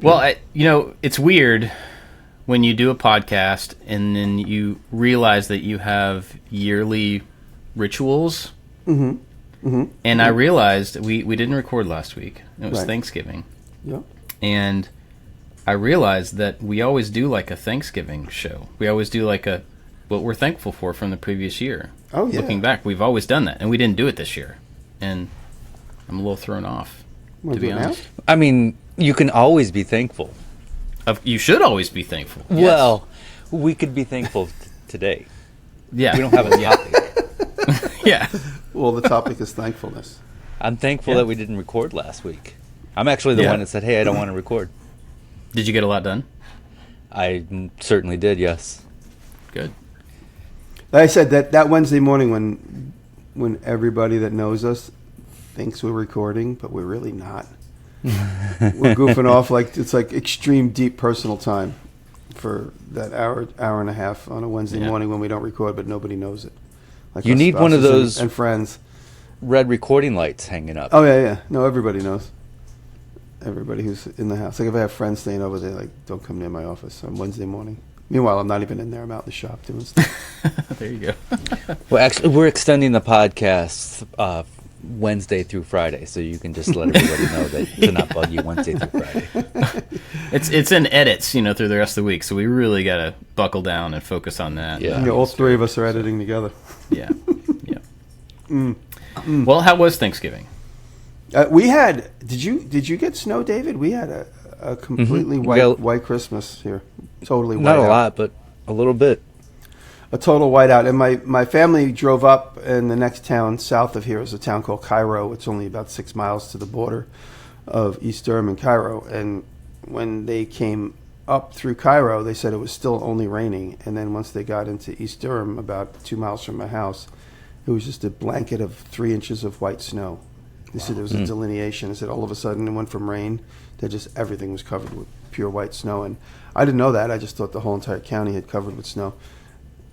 Well, it's weird when you do a podcast and then you realize that you have yearly rituals. Mm-hmm. Mm-hmm. And I realized we didn't record last week. It was Thanksgiving. Yeah. And I realized that we always do like a Thanksgiving show. We always do like what we're thankful for from the previous year. Oh, yeah. Looking back, we've always done that, and we didn't do it this year. And I'm a little thrown off, to be honest. I mean, you can always be thankful. You should always be thankful. Yes. Well, we could be thankful today. Yeah. We don't have a topic. Yeah. Well, the topic is thankfulness. I'm thankful that we didn't record last week. I'm actually the one that said, hey, I don't want to record. Did you get a lot done? I certainly did, yes. Good. Like I said, that Wednesday morning when everybody that knows us thinks we're recording, but we're really not. We're goofing off like it's like extreme deep personal time for that hour and a half on a Wednesday morning when we don't record, but nobody knows it. Like you need one of those and friends. Red recording lights hanging up. Oh yeah. No, everybody knows. Everybody who's in the house. Like if I have friends staying over there, like don't come near my office on Wednesday morning. Meanwhile, I'm not even in there. I'm out in the shop doing stuff. There you go. Well, actually, we're extending the podcast Wednesday through Friday, so you can just let everybody know that to not bug you Wednesday through Friday. It's in edits, through the rest of the week, so we really got to buckle down and focus on that. Yeah. All three of us are editing together. Yeah. Well, how was Thanksgiving? We had. Did you get snow, David? We had a completely white Christmas here. Totally white. Not a lot, but a little bit. A total whiteout. And my family drove up, and the next town south of here is a town called Cairo. It's only about 6 miles to the border of East Durham and Cairo. And when they came up through Cairo, they said it was still only raining. And then once they got into East Durham, about 2 miles from my house, it was just a blanket of 3 inches of white snow. They said there was a delineation. They said all of a sudden it went from rain to just everything was covered with pure white snow. And I didn't know that. I just thought the whole entire county had covered with snow.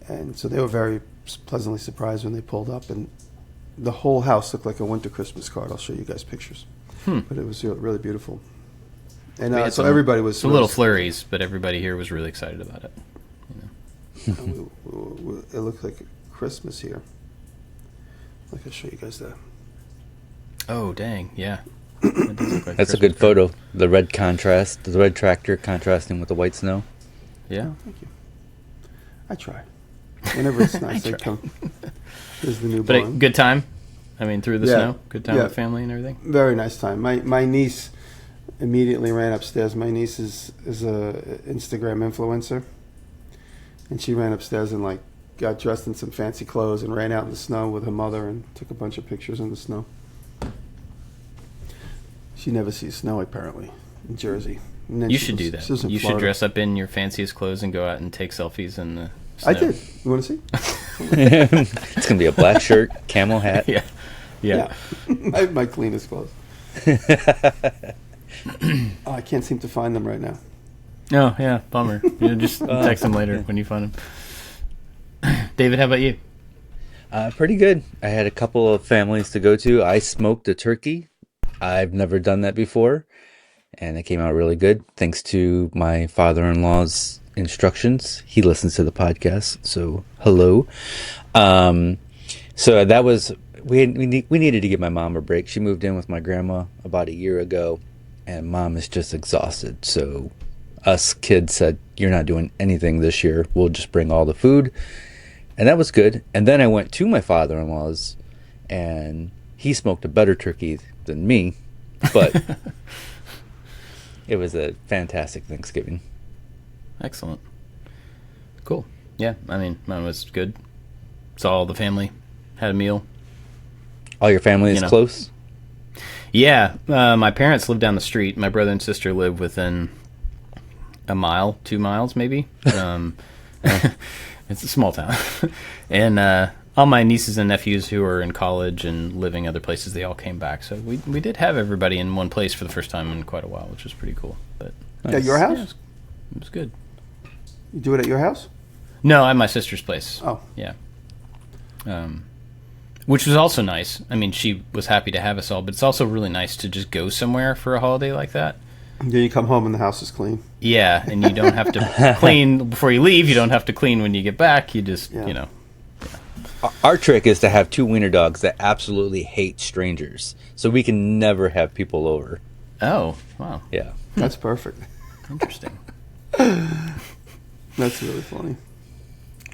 And so they were very pleasantly surprised when they pulled up. And the whole house looked like a winter Christmas card. I'll show you guys pictures. But it was really beautiful. And so everybody was... Some little flurries, but everybody here was really excited about it. It looked like Christmas here. I'll show you guys that. Oh, dang, yeah. That does look like That's a good photo. The red contrast, the red tractor contrasting with the white snow. Yeah. Thank you. I try. Whenever it's nice, I come. There's the new But barn. a good time? Through the snow? Good time with family and everything? Very nice time. My niece immediately ran upstairs. My niece is a Instagram influencer. And she ran upstairs and got dressed in some fancy clothes and ran out in the snow with her mother and took a bunch of pictures in the snow. She never sees snow, apparently, in Jersey. You should do that. You should dress up in your fanciest clothes and go out and take selfies in the snow. I did. You want to see? It's going to be a black shirt, camel hat. Yeah. My cleanest clothes. I can't seem to find them right now. Oh, yeah, bummer. Just text them later when you find them. David, how about you? Pretty good. I had a couple of families to go to. I smoked a turkey. I've never done that before, and it came out really good thanks to my father-in-law's instructions. He listens to the podcast, so hello. So that was we needed to give my mom a break. She moved in with my grandma about a year ago, and mom is just exhausted. So us kids said, "You're not doing anything this year. We'll just bring all the food," and that was good. And then I went to my father-in-law's, and he smoked a better turkey than me, but it was a fantastic Thanksgiving. Excellent. Cool. Yeah, mine was good. Saw all the family, had a meal. All your family is close? Yeah, my parents live down the street. My brother and sister live within a mile, 2 miles maybe. It's a small town. And all my nieces and nephews who are in college and living other places, they all came back. So we did have everybody in one place for the first time in quite a while, which was pretty cool. But nice. At your house? Yeah, it was good. You do it at your house? No, at my sister's place. Oh. Yeah. Which was also nice. She was happy to have us all, but it's also really nice to just go somewhere for a holiday like that. Then you come home and the house is clean. Yeah, and you don't have to clean before you leave. You don't have to clean when you get back. You just, you know. Our trick is to have 2 wiener dogs that absolutely hate strangers, so we can never have people over. Oh, wow. Yeah. That's perfect. Interesting. That's really funny.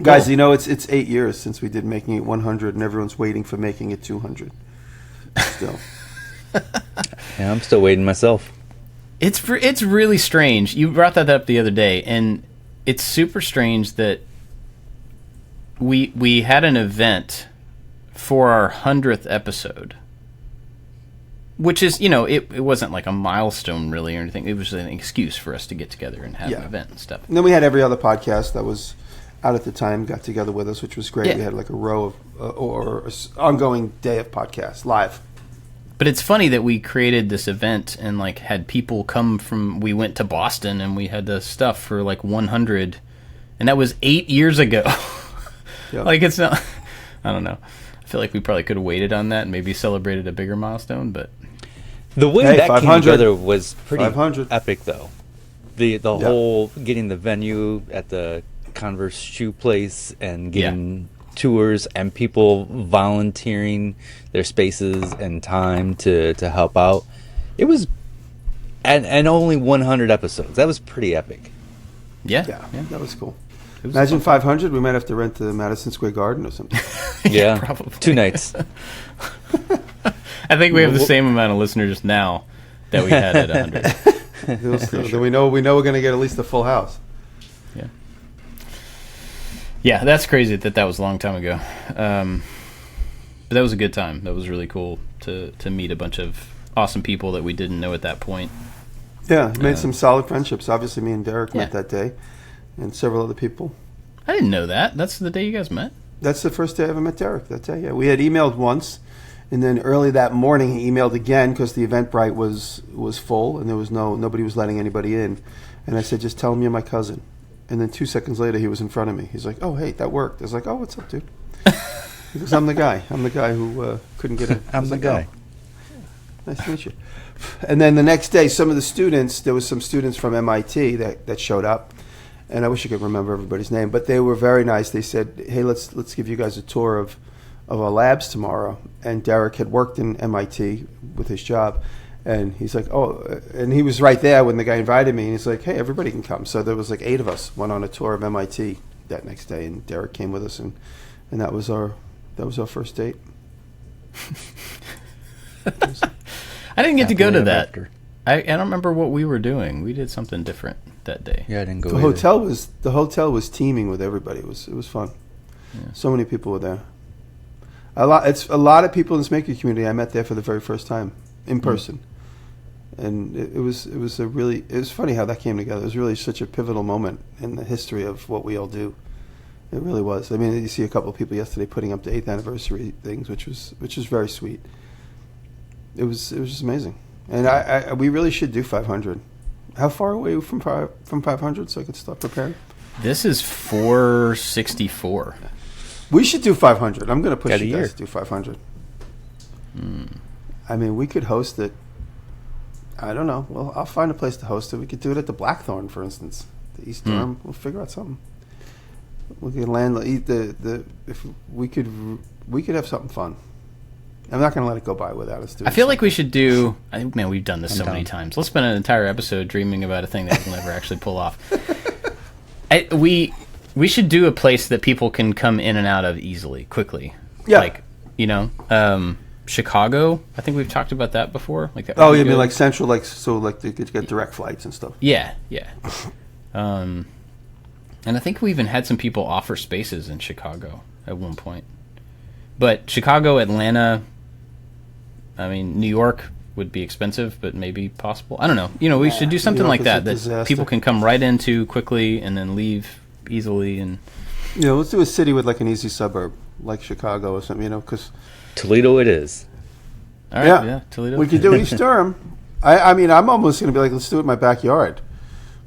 Guys, you know, it's 8 years since we did Making It 100, and everyone's waiting for Making It 200. Still. Yeah, I'm still waiting myself. It's really strange. You brought that up the other day, and it's super strange that we had an event for our 100th episode, which is, you know, it wasn't like a milestone really or anything. It was an excuse for us to get together and have an event and stuff. And then we had every other podcast that was out at the time got together with us, which was great. Yeah. We had like a row of or ongoing day of podcasts live. But it's funny that we created this event and like had people come from. We went to Boston and we had the stuff for like 100, and that was 8 years ago. Yep. Like it's not. I don't know. I feel like we probably could have waited on that and maybe celebrated a bigger milestone. But the way that came together was pretty epic, though. The whole getting the venue at the Converse shoe place and getting tours and people volunteering their spaces and time to help out. It was and only 100 episodes. That was pretty epic. Yeah, that was cool. Imagine 500, we might have to rent the Madison Square Garden or something. Yeah, probably 2 nights. I think we have the same amount of listeners now that we had at 100. We know we're going to get at least a full house. Yeah. Yeah, that's crazy that was a long time ago. But that was a good time. That was really cool to meet a bunch of awesome people that we didn't know at that point. Yeah, made some solid friendships. Obviously, me and Derek met that day, and several other people. I didn't know that. That's the day you guys met? That's the first day I ever met Derek, that day, yeah. We had emailed once, and then early that morning he emailed again because the Eventbrite was full, and there was nobody was letting anybody in. And I said, just tell him you're my cousin. And then 2 seconds later, he was in front of me. He's like, oh, hey, that worked. I was like, oh, what's up, dude? He goes, I'm the guy. I'm the guy who couldn't get in. I'm the guy. Oh, nice to meet you. And then the next day, there was some students from MIT that showed up. And I wish I could remember everybody's name. But they were very nice. They said, hey, let's give you guys a tour of our labs tomorrow. And Derek had worked in MIT with his job. And he's like, oh, and he was right there when the guy invited me. And he's like, hey, everybody can come. So there was like 8 of us went on a tour of MIT that next day. And Derek came with us. And that was our first date. I didn't get to go to that. I don't remember what we were doing. We did something different that day. Yeah, I didn't go. The hotel was teeming with everybody. It was fun. Yeah. So many people were there. A lot of people in this maker community I met there for the very first time in person. And it was funny how that came together. It was really such a pivotal moment in the history of what we all do. It really was. I mean, you see a couple of people yesterday putting up the 8th anniversary things, which was very sweet. It was just amazing. And we really should do 500. How far away from 500 so I could start preparing? This is 464. We should do 500. I'm going to push you guys to do 500. I mean, we could host it. I don't know. Well, I'll find a place to host it. We could do it at the Blackthorn, for instance. The East Durham. We'll figure out something. We could if we could have something fun. I'm not going to let it go by without us doing I feel like we should do... Man, we've done this so many times. Let's spend an entire episode dreaming about a thing that we'll never actually pull off. We should do a place that people can come in and out of easily, quickly. Yeah. Like, Chicago. I think we've talked about that before. Like that. Oh, you mean like Central, like they could get direct flights and stuff. Yeah. And I think we even had some people offer spaces in Chicago at one point. But Chicago, Atlanta... I mean, New York would be expensive, but maybe possible. I don't know. We should do something like that people can come right into quickly and then leave easily. And let's do a city with like an easy suburb, like Chicago or something. Because Toledo it is. All right, yeah, Toledo. We could do East Durham. I mean, I'm almost going to be like, let's do it in my backyard,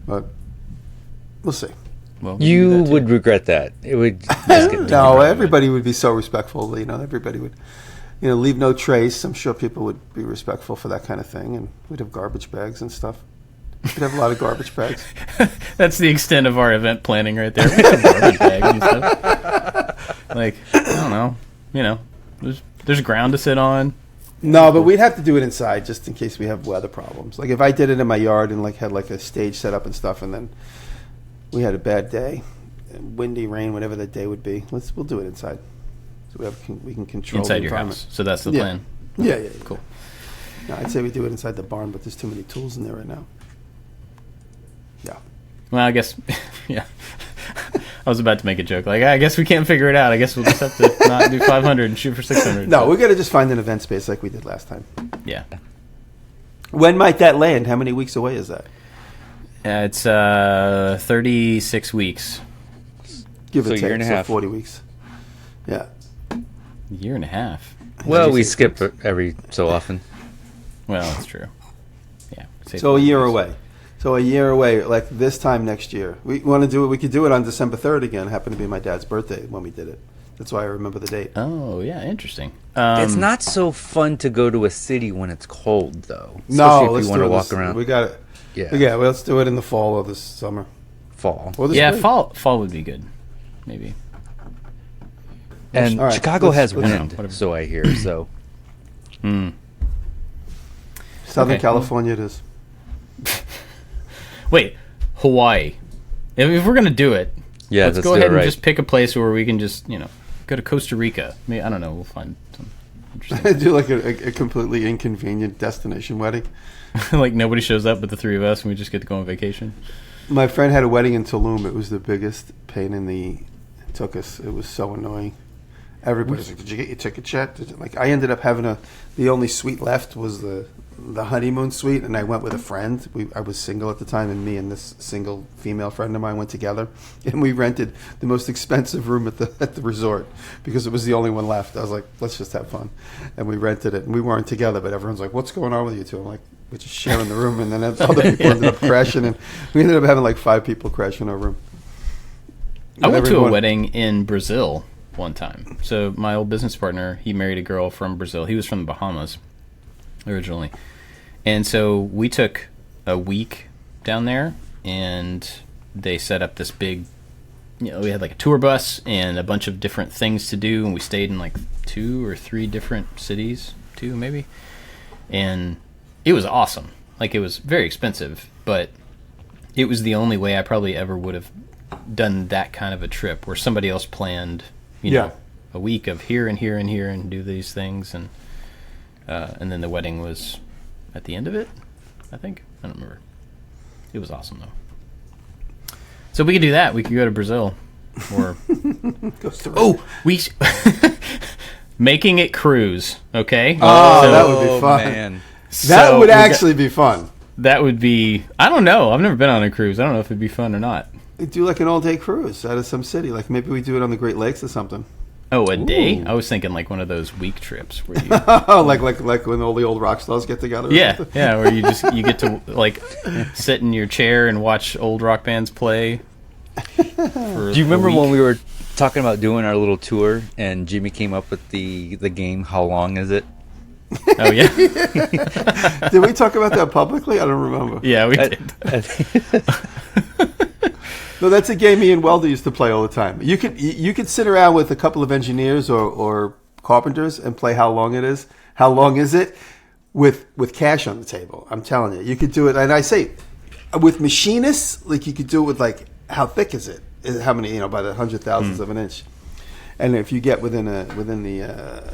but we'll see. Well, you would regret that. It would. No, everybody would be so respectful. Everybody would. Leave no trace. I'm sure people would be respectful for that kind of thing, and we'd have garbage bags and stuff. We'd have a lot of garbage bags. That's the extent of our event planning right there. We have garbage bags and stuff. Like, I don't know. You know, there's ground to sit on. No, but we'd have to do it inside just in case we have weather problems. Like if I did it in my yard and like had like a stage set up and stuff, and then we had a bad day, windy, rain, whatever that day would be. We'll do it inside, so we can control Inside the your environment. house. So that's the plan. Yeah. Cool. No, I'd say we do it inside the barn, but there's too many tools in there right now. Yeah. Well, I guess, yeah. I was about to make a joke. Like, I guess we can't figure it out. I guess we'll just have to not do 500 and shoot for 600. No, we got to just find an event space like we did last time. Yeah. When might that land? How many weeks away is that? It's 36 weeks. Give So or a year take, and a so half. 40 weeks. Yeah. Year and a half. Well, we skip it every so often. Well, that's true. Yeah. say So a 40 year weeks. away. So a year away, like this time next year. We want to do it. We could do it on December 3rd again. It happened to be my dad's birthday when we did it. That's why I remember the date. Oh, yeah. Interesting. It's not so fun to go to a city when it's cold, though. No, Especially let's if you want do to it walk this, around. We got it. Yeah. Yeah, well, let's do it in the fall or this summer. Fall. Or this Yeah, spring. fall would be good. Maybe. And All right, Chicago let's- has let's- wind, whatever. so I hear. So Southern Okay. California it is. Wait, Hawaii. If we're going to do it, yeah, let's let's go do ahead it and right. just pick a place where we can just, go to Costa Rica. Maybe, I don't know. We'll find some interesting. do like a completely inconvenient destination wedding. Like nobody shows up but the three of us and we just get to go on vacation. My friend had a wedding in Tulum. It was the biggest pain in the... It took us. It was so annoying. Everybody's like, did you get your ticket yet? Like, I ended up having the only suite left was the honeymoon suite, and I went with a friend. I was single at the time, and me and this single female friend of mine went together, and we rented the most expensive room at the resort because it was the only one left. I was like, let's just have fun, and we rented it. And we weren't together, but everyone's like, what's going on with you two? I'm like, we're just sharing the room, and then other people ended up crashing, and we ended up having like 5 people crash in our room. I went to a everyone- wedding in Brazil one time. So my old business partner, he married a girl from Brazil. He was from the Bahamas originally. And so we took a week down there and they set up this big, we had like a tour bus and a bunch of different things to do. And we stayed in like 2 or 3 different cities, 2 maybe. And it was awesome. Like it was very expensive, but it was the only way I probably ever would have done that kind of a trip where somebody else planned, a week of here and here and here and do these things, and then the wedding was at the end of it, I think. I don't remember. It was awesome though. So we could do that. We could go to Brazil, or making it cruise. Okay. Oh, So- that would be fun. Man. That so would we got- actually be fun. That would be. I don't know. I've never been on a cruise. I don't know if it'd be fun or not. Do like an all-day cruise out of some city. Like maybe we do it on the Great Lakes or something. Oh, a day? Ooh. I was thinking like one of those week trips where you. like when all the old rock stars get together. or Yeah, something. yeah, where you get to like sit in your chair and watch old rock bands play. Do you remember when we were talking about doing our little tour and Jimmy came up with the game How Long Is It? Oh yeah, Did we talk about that publicly? I don't remember. yeah, we did. No, that's a game me and Welder used to play all the time. You could sit around with a couple of engineers or carpenters and play How Long It Is. How long is it? With cash on the table. I'm telling you, you could do it. And I say, with machinists, like you could do it with like, how thick is it? How many? By the 100,000ths of an inch. And if you get within the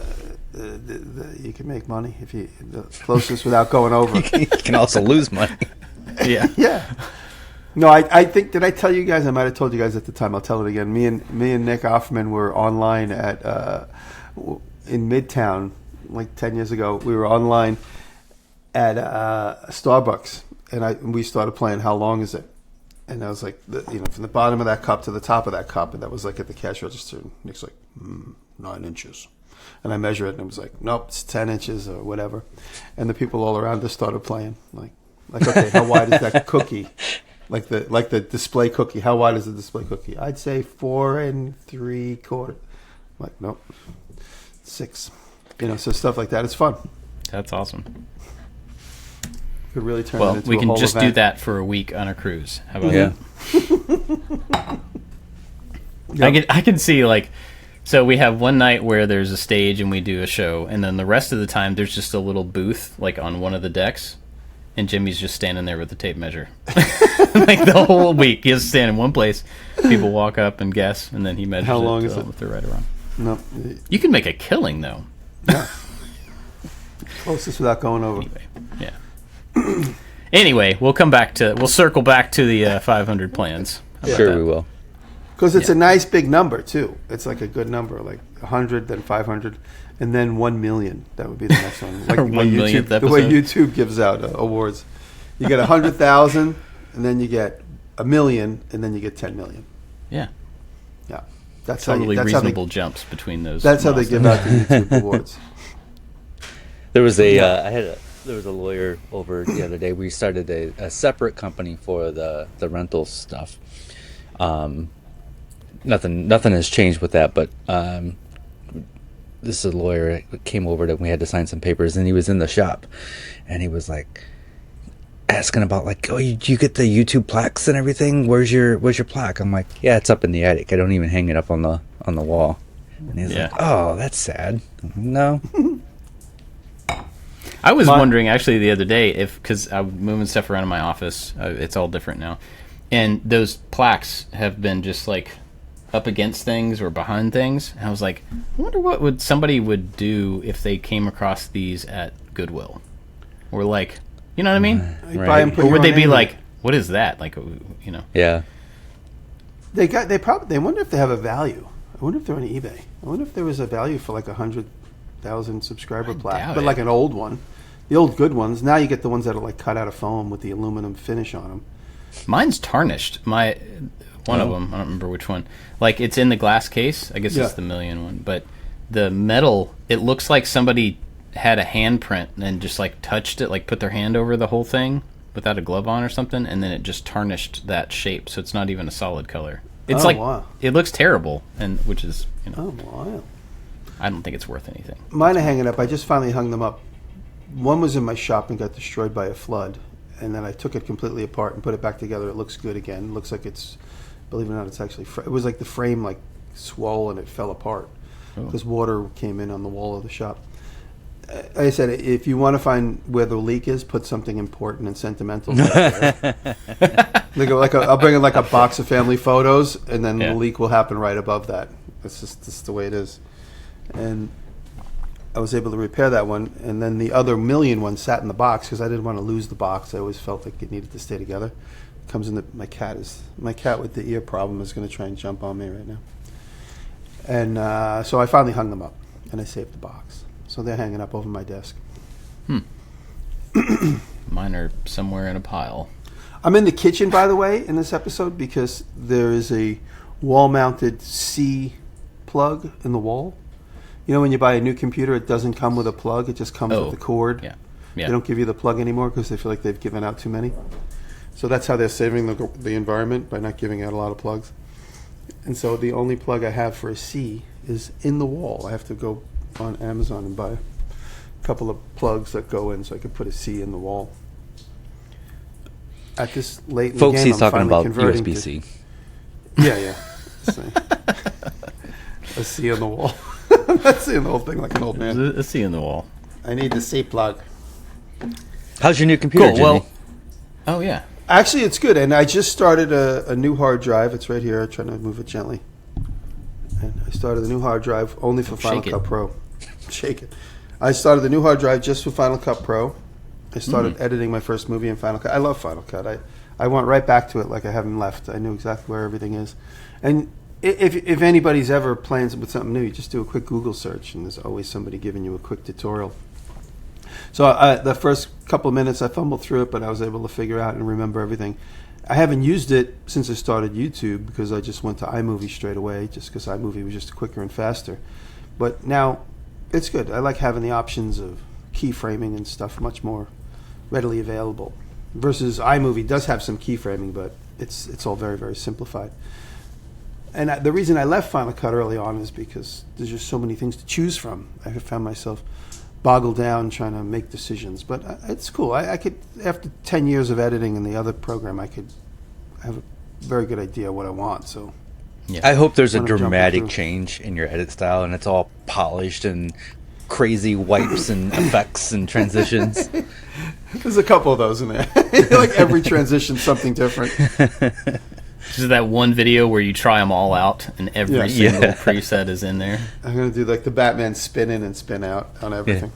you can make money if you the closest without going over. You can also lose money. Yeah, Yeah. No, I think, did I tell you guys? I might have told you guys at the time. I'll tell it again. Me and Nick Offman were online in Midtown like 10 years ago. We were online at Starbucks, and we started playing How Long Is It? And I was like, from the bottom of that cup to the top of that cup, and that was like at the cash register. And Nick's like, 9 inches. And I measured it, and it was like, nope, it's 10 inches or whatever. And the people all around us started playing. Like okay, how wide is that cookie? Like the display cookie. How wide is the display cookie? I'd say 4 3/4. Like, nope, 6. So stuff like that. It's fun. that's awesome. Could really turn it Well, into we a can whole just do event. that for a week on a cruise. How about Yeah. that? I can see, like, so we have one night where there's a stage and we do a show, and then the rest of the time there's just a little booth, like, on one of the decks, and Jimmy's just standing there with the tape measure. Like, the whole week. He has to stand in one place. People walk up and guess, and then he measures How long is it? if they're right or wrong. No, You can make a killing, though. yeah. Closest without going over. Anyway, yeah. Anyway, we'll circle back to the 500 plans. How about Sure, that? we will. Because it's a nice big number too. It's like a good number, like 100, then 500, and then 1 million. That would be the next one. Like Our the way 1 millionth the way episode. YouTube gives out awards. You get 100,000, and then you get 1 million, and then you get 10 million. Yeah. Yeah, that's Totally how reasonable jumps between those. That's how they give milestones. out the YouTube awards. There was there was a lawyer over the other day. We started a separate company for the rental stuff. Nothing has changed with that, but this is a lawyer that came over and we had to sign some papers, and he was in the shop, and he was like asking about, like, oh, you get the YouTube plaques and everything? Where's your plaque? I'm like, yeah, it's up in the attic. I don't even hang it up on the wall. And he's like, oh, that's sad. No. I was wondering actually the other day because I'm moving stuff around in my office. It's all different now, and those plaques have been just like up against things or behind things. And I was like, I wonder what somebody would do if they came across these at Goodwill, or like, you know what I mean? You Right. buy and put Or your would own they be name in like, it. what is that? Like, you know? Yeah. They wonder if they have a value. I wonder if they're on eBay. I wonder if there was a value for like 100,000 subscriber plaque, doubt but like it. an old one. The old good ones. Now you get the ones that are like cut out of foam with the aluminum finish on them. Mine's tarnished. One of them, I don't remember which one. Like, it's in the glass case. I guess Yeah. it's the million one. But the metal, it looks like somebody had a handprint and just like touched it, like put their hand over the whole thing without a glove on or something, and then it just tarnished that shape, so it's not even a solid color. It's wow. It looks terrible, and which is, Oh, wow. I don't think it's worth anything. Mine are hanging up. I just finally hung them up. One was in my shop and got destroyed by a flood, and then I took it completely apart and put it back together. It looks good again. It looks like it's, believe it or not, it's actually, it was like the frame like swole and it fell apart because water came in on the wall of the shop. Like I said, if you want to find where the leak is, put something important and sentimental there. I'll bring in like a box of family photos, and then Yeah. the leak will happen right above that. That's the way it is. And I was able to repair that one, and then the other million one sat in the box because I didn't want to lose the box. I always felt like it needed to stay together. Comes in my cat with the ear problem is going to try and jump on me right now. And so I finally hung them up, and I saved the box. So they're hanging up over my desk. Mine are somewhere in a pile. I'm in the kitchen, by the way, in this episode because there is a wall-mounted C plug in the wall. You know, when you buy a new computer, it doesn't come with a plug; it just comes with the cord. Yeah. They don't give you the plug anymore because they feel like they've given out too many. So that's how they're saving the environment, by not giving out a lot of plugs. And so the only plug I have for a C is in the wall. I have to go on Amazon and buy a couple of plugs that go in so I can put a C in the wall. At this late in Folks, the game, he's I'm talking finally about converting USB-C. Yeah. A C on the wall. I'm not seeing the whole thing like an old There's man. a C in the wall. I need the C plug. How's your new computer, Jimmy? Well, oh yeah. Actually, it's good, and I just started a new hard drive. It's right here. I'm trying to move it gently. And I started a new hard drive only for Final Shake it. Cut Pro. Shake it. I started the new hard drive just for Final Cut Pro. I started editing my first movie in Final Cut. I love Final Cut. I went right back to it like I haven't left. I knew exactly where everything is. And if anybody's ever playing with something new, you just do a quick Google search, and there's always somebody giving you a quick tutorial. So the first couple of minutes, I fumbled through it, but I was able to figure out and remember everything. I haven't used it since I started YouTube because I just went to iMovie straight away, just because iMovie was just quicker and faster. But now it's good. I like having the options of keyframing and stuff much more readily available. Versus iMovie does have some keyframing, but it's all very, very simplified. And the reason I left Final Cut early on is because there's just so many things to choose from. I found myself boggle down trying to make decisions. But it's cool. I could, after 10 years of editing in the other program, I could have a very good idea what I want. So Yeah. I hope there's a When I'm jumping dramatic through. change in your edit style, and it's all polished and crazy wipes and effects and transitions. there's a couple of those in there. Like every transition, something different. This is that one video where you try them all out and every Yeah. single preset is in there. I'm going to do like the Batman spin in and spin out on everything.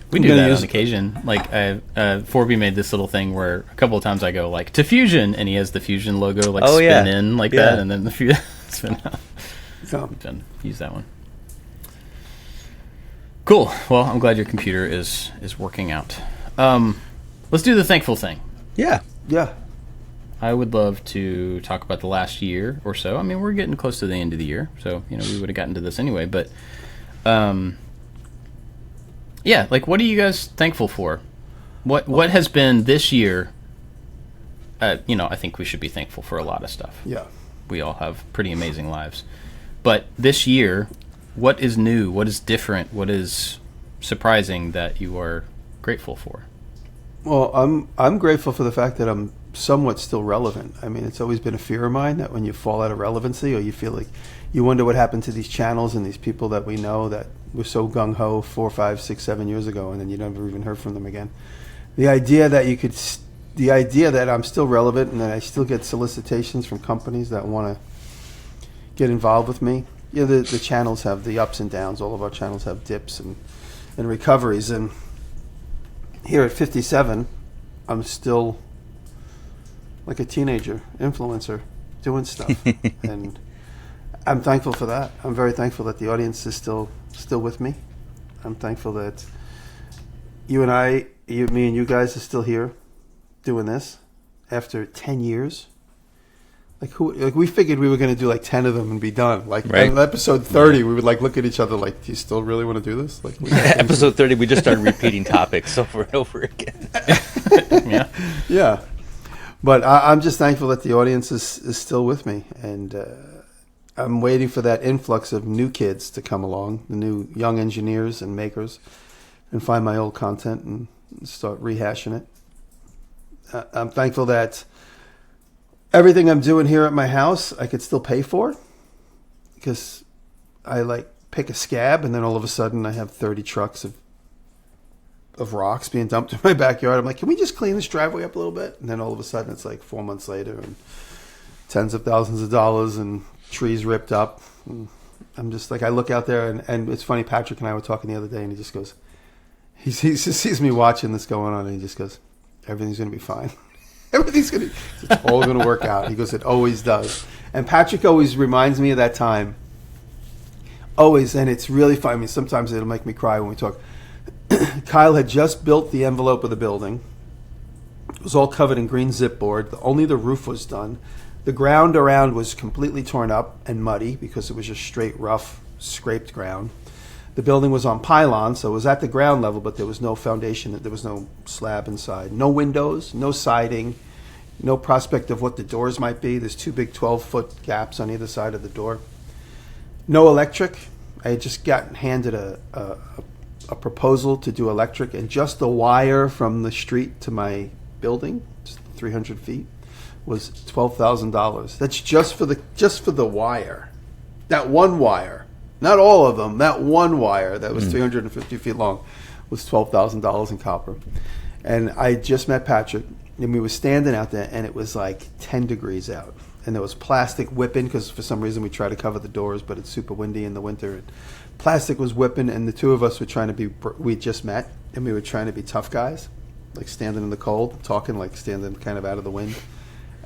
We do that on occasion. Like, Forby made this little thing where a couple of times I go, like, to Fusion, and he has the Fusion logo, like, Oh, spin yeah. in like Yeah. that, and then the Fusion spin out. So, Use that one. Cool. Well, I'm glad your computer is working out. Let's do the thankful thing. Yeah. yeah. I would love to talk about the last year or so. I mean, we're getting close to the end of the year, so, you know, we would have gotten to this anyway, but... yeah, like, what are you guys thankful for? What has been this year? You know, I think we should be thankful for a lot of stuff. Yeah. We all have pretty amazing lives. But this year, what is new? What is different? What is surprising that you are grateful for? Well, I'm grateful for the fact that I'm somewhat still relevant. I mean, it's always been a fear of mine that when you fall out of relevancy, or you feel like you wonder what happened to these channels and these people that we know that were so gung-ho 4, 5, 6, 7 years ago, and then you never even heard from them again. The idea that the idea that I'm still relevant and that I still get solicitations from companies that want to get involved with me. Yeah, the channels have the ups and downs. All of our channels have dips and recoveries. And here at 57, I'm still like a teenager influencer doing stuff. And I'm thankful for that. I'm very thankful that the audience is still with me. I'm thankful that me and you guys are still here doing this after 10 years. Like we figured we were going to do like 10 of them and be done. Like Right. on episode 30, we would like look at each other like, "Do you still really want to do this?" Like Episode 30, we just started repeating topics over and over again. Yeah. Yeah. But I'm just thankful that the audience is still with me, and I'm waiting for that influx of new kids to come along, the new young engineers and makers, and find my old content and start rehashing it. I'm thankful that everything I'm doing here at my house, I could still pay for, because I like pick a scab, and then all of a sudden I have 30 trucks of rocks being dumped in my backyard. I'm like, can we just clean this driveway up a little bit? And then all of a sudden it's like 4 months later and tens of thousands of dollars and trees ripped up. And I'm just like, I look out there and it's funny, Patrick and I were talking the other day and he just goes, he sees me watching this going on and he just goes, everything's going to be fine. It's all going to work out. He goes, it always does. And Patrick always reminds me of that time. Always. And it's really funny. I mean, sometimes it'll make me cry when we talk. Kyle had just built the envelope of the building. It was all covered in green zip board. Only the roof was done. The ground around was completely torn up and muddy because it was just straight, rough, scraped ground. The building was on pylons, so it was at the ground level, but there was no foundation. There was no slab inside. No windows, no siding, no prospect of what the doors might be. There's two big 12-foot gaps on either side of the door. No electric. I had just gotten handed a proposal to do electric, and just the wire from the street to my building, just 300 feet, was $12,000. That's just for the wire. That one wire. Not all of them. That one wire that was 350 feet long was $12,000 in copper. And I just met Patrick, and we were standing out there, and it was like 10 degrees out. And there was plastic whipping, because for some reason we try to cover the doors, but it's super windy in the winter. And plastic was whipping, and the two of us were trying to be, we just met, and we were trying to be tough guys, like standing in the cold, talking, like standing kind of out of the wind.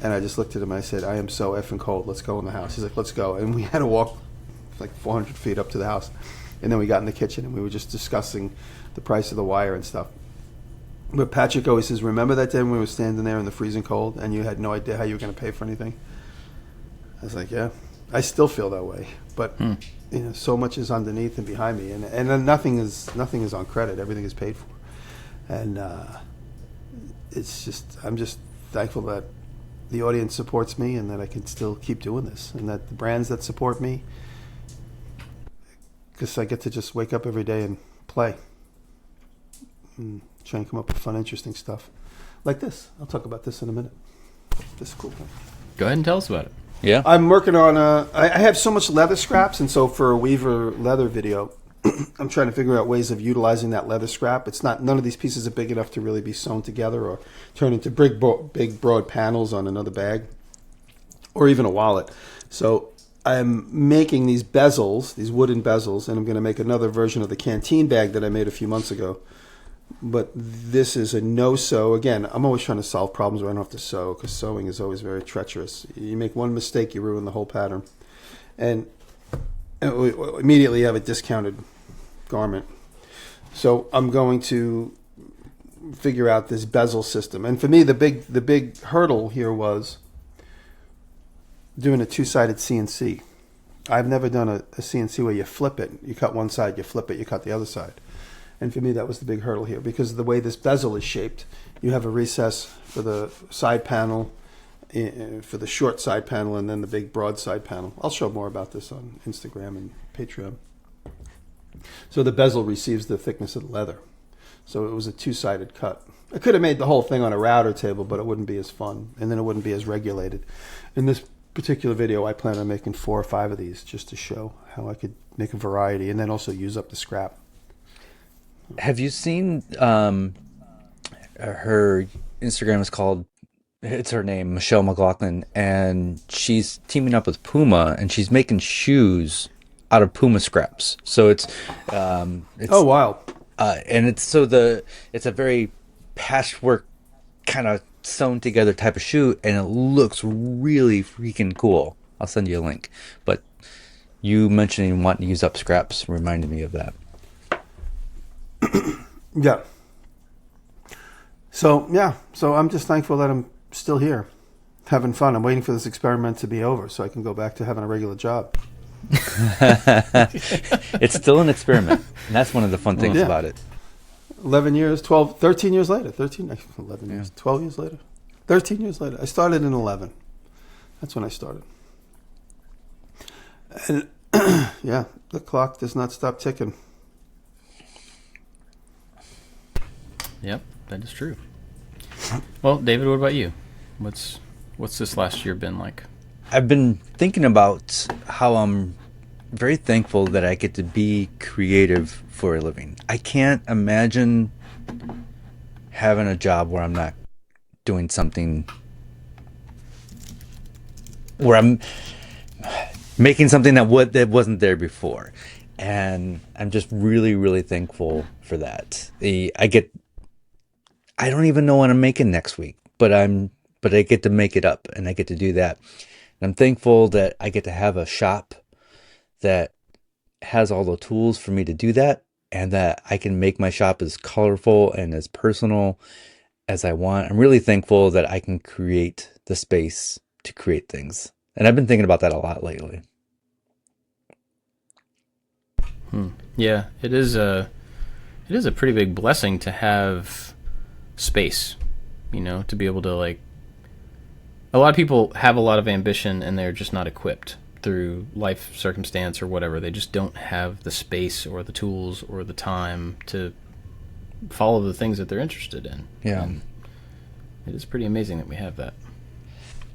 And I just looked at him, and I said, I am so effing cold. Let's go in the house. He's like, let's go. And we had to walk like 400 feet up to the house. And then we got in the kitchen, and we were just discussing the price of the wire and stuff. But Patrick always says, remember that day when we were standing there in the freezing cold, and you had no idea how you were going to pay for anything? I was like, yeah. I still feel that way. But you know, so much is underneath and behind me, and then nothing is on credit. Everything is paid for. And it's just, I'm just thankful that the audience supports me and that I can still keep doing this, and that the brands that support me because I get to just wake up every day and play. And try and come up with fun, interesting stuff. Like this. I'll talk about this in a minute. This is cool thing. Go ahead and tell us about it. Yeah. I'm working on I have so much leather scraps, and so for a Weaver leather video, I'm trying to figure out ways of utilizing that leather scrap. It's not, none of these pieces are big enough to really be sewn together or turn into big broad panels on another bag or even a wallet. So I'm making these bezels, these wooden bezels, and I'm going to make another version of the canteen bag that I made a few months ago. But this is a no-sew. Again, I'm always trying to solve problems where I don't have to sew, because sewing is always very treacherous. You make one mistake, you ruin the whole pattern. And immediately you have a discounted garment. So I'm going to figure out this bezel system. And for me, the big hurdle here was doing a two-sided CNC. I've never done a CNC where you flip it. You cut one side, you flip it, you cut the other side. And for me, that was the big hurdle here, because of the way this bezel is shaped. You have a recess for the side panel, for the short side panel, and then the big broad side panel. I'll show more about this on Instagram and Patreon. So the bezel receives the thickness of the leather. So it was a two-sided cut. I could have made the whole thing on a router table, but it wouldn't be as fun, and then it wouldn't be as regulated. In this particular video, I plan on making 4 or 5 of these just to show how I could make a variety and then also use up the scrap. Have you seen her Instagram is called, it's her name, Michelle McLaughlin, and she's teaming up with Puma, and she's making shoes out of Puma scraps. So it's oh wow. And it's a very patchwork kind of sewn together type of shoe, and it looks really freaking cool. I'll send you a link. But you mentioning wanting to use up scraps reminded me of that. Yeah. So I'm just thankful that I'm still here, having fun. I'm waiting for this experiment to be over so I can go back to having a regular job. It's still an experiment, and that's one of the fun things about it. 11 years, 12, 13 years later. 11 years, 12 years later. 13 years later. I started in 11. That's when I started. And yeah, the clock does not stop ticking. Yep, that is true. Well, David, what about you? What's this last year been like? I've been thinking about how I'm very thankful that I get to be creative for a living. I can't imagine having a job where I'm not doing something, where I'm making something that wasn't there before. And I'm just really, really thankful for that. I don't even know what I'm making next week, but I get to make it up, and I get to do that. And I'm thankful that I get to have a shop that has all the tools for me to do that, and that I can make my shop as colorful and as personal as I want. I'm really thankful that I can create the space to create things. And I've been thinking about that a lot lately. Yeah, it is a pretty big blessing to have space, to be able to, like, a lot of people have a lot of ambition and they're just not equipped through life circumstance or whatever. They just don't have the space or the tools or the time to follow the things that they're interested in. Yeah. And it is pretty amazing that we have that.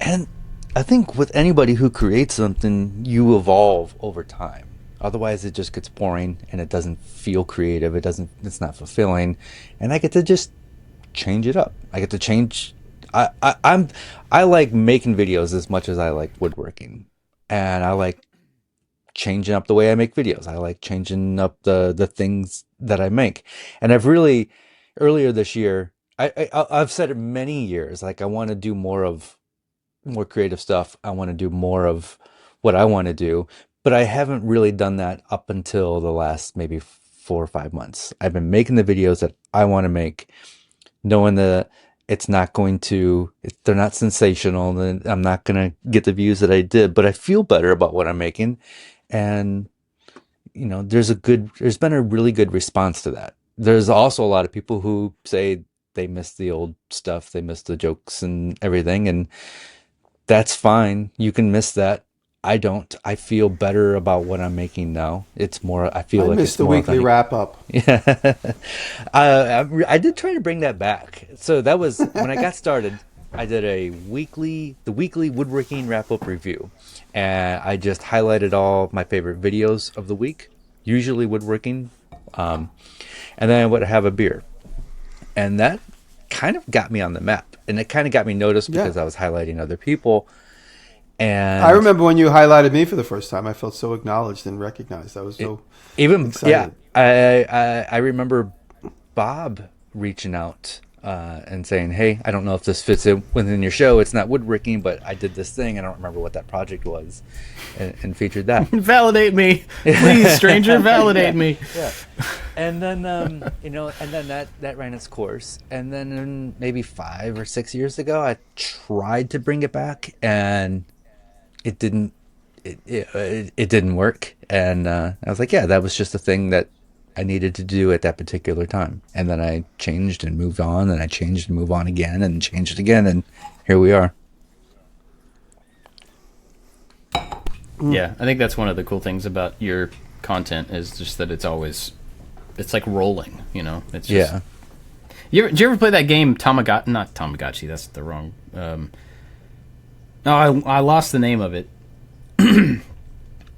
And I think with anybody who creates something, you evolve over time. Otherwise, it just gets boring and it doesn't feel creative. It's not fulfilling. And I get to just change it up. I get to change. I like making videos as much as I like woodworking, and I like changing up the way I make videos. I like changing up the things that I make. And I've really, earlier this year, I've said it many years, like I want to do more creative stuff. I want to do more of what I want to do, but I haven't really done that up until the last maybe 4 or 5 months. I've been making the videos that I want to make, knowing that they're not sensational, and I'm not going to get the views that I did, but I feel better about what I'm making. And, there's been a really good response to that. There's also a lot of people who say they miss the old stuff. They miss the jokes and everything. And that's fine. You can miss that. I don't. I feel better about what I'm making now. It's more. I feel like miss it's the more weekly authentic. wrap up. Yeah, I did try to bring that back. So that was when I got started. I did the weekly woodworking wrap up review, and I just highlighted all my favorite videos of the week, usually woodworking, and then I would have a beer, and that kind of got me on the map, and it kind of got me noticed because Yeah. I was highlighting other people, I and remember when you highlighted me for the first time. I felt so acknowledged and recognized. I was so even yeah, excited. I remember Bob reaching out and saying, "Hey, I don't know if this fits in within your show. It's not woodworking, but I did this thing. I don't remember what that project was," and featured that. Validate me, please, stranger. Validate me. Yeah, and then and then that ran its course, and then maybe 5 or 6 years ago, I tried to bring it back, and it didn't. It didn't work, and I was like, yeah, that was just a thing that I needed to do at that particular time. And then I changed and moved on, and I changed and moved on again, and changed again, and here we are. Yeah, I think that's one of the cool things about your content is just that it's like rolling, you know? It's just, Yeah. Did you ever play that game Tamagotchi? Not Tamagotchi, that's the wrong... no, I lost the name of it.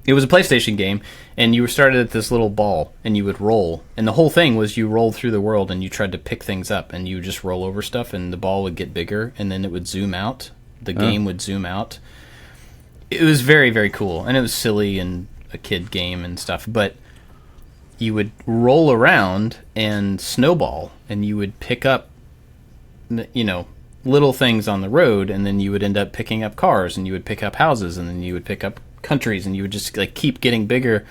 It was a PlayStation game, and you were started at this little ball, and you would roll. And the whole thing was you rolled through the world, and you tried to pick things up, and you would just roll over stuff, and the ball would get bigger, and then it would zoom out. The game would zoom out. It was very, very cool, and it was silly and a kid game and stuff, but you would roll around and snowball, and you would pick up, you know, little things on the road, and then you would end up picking up cars, and you would pick up houses, and then you would pick up countries, and you would just like keep getting bigger,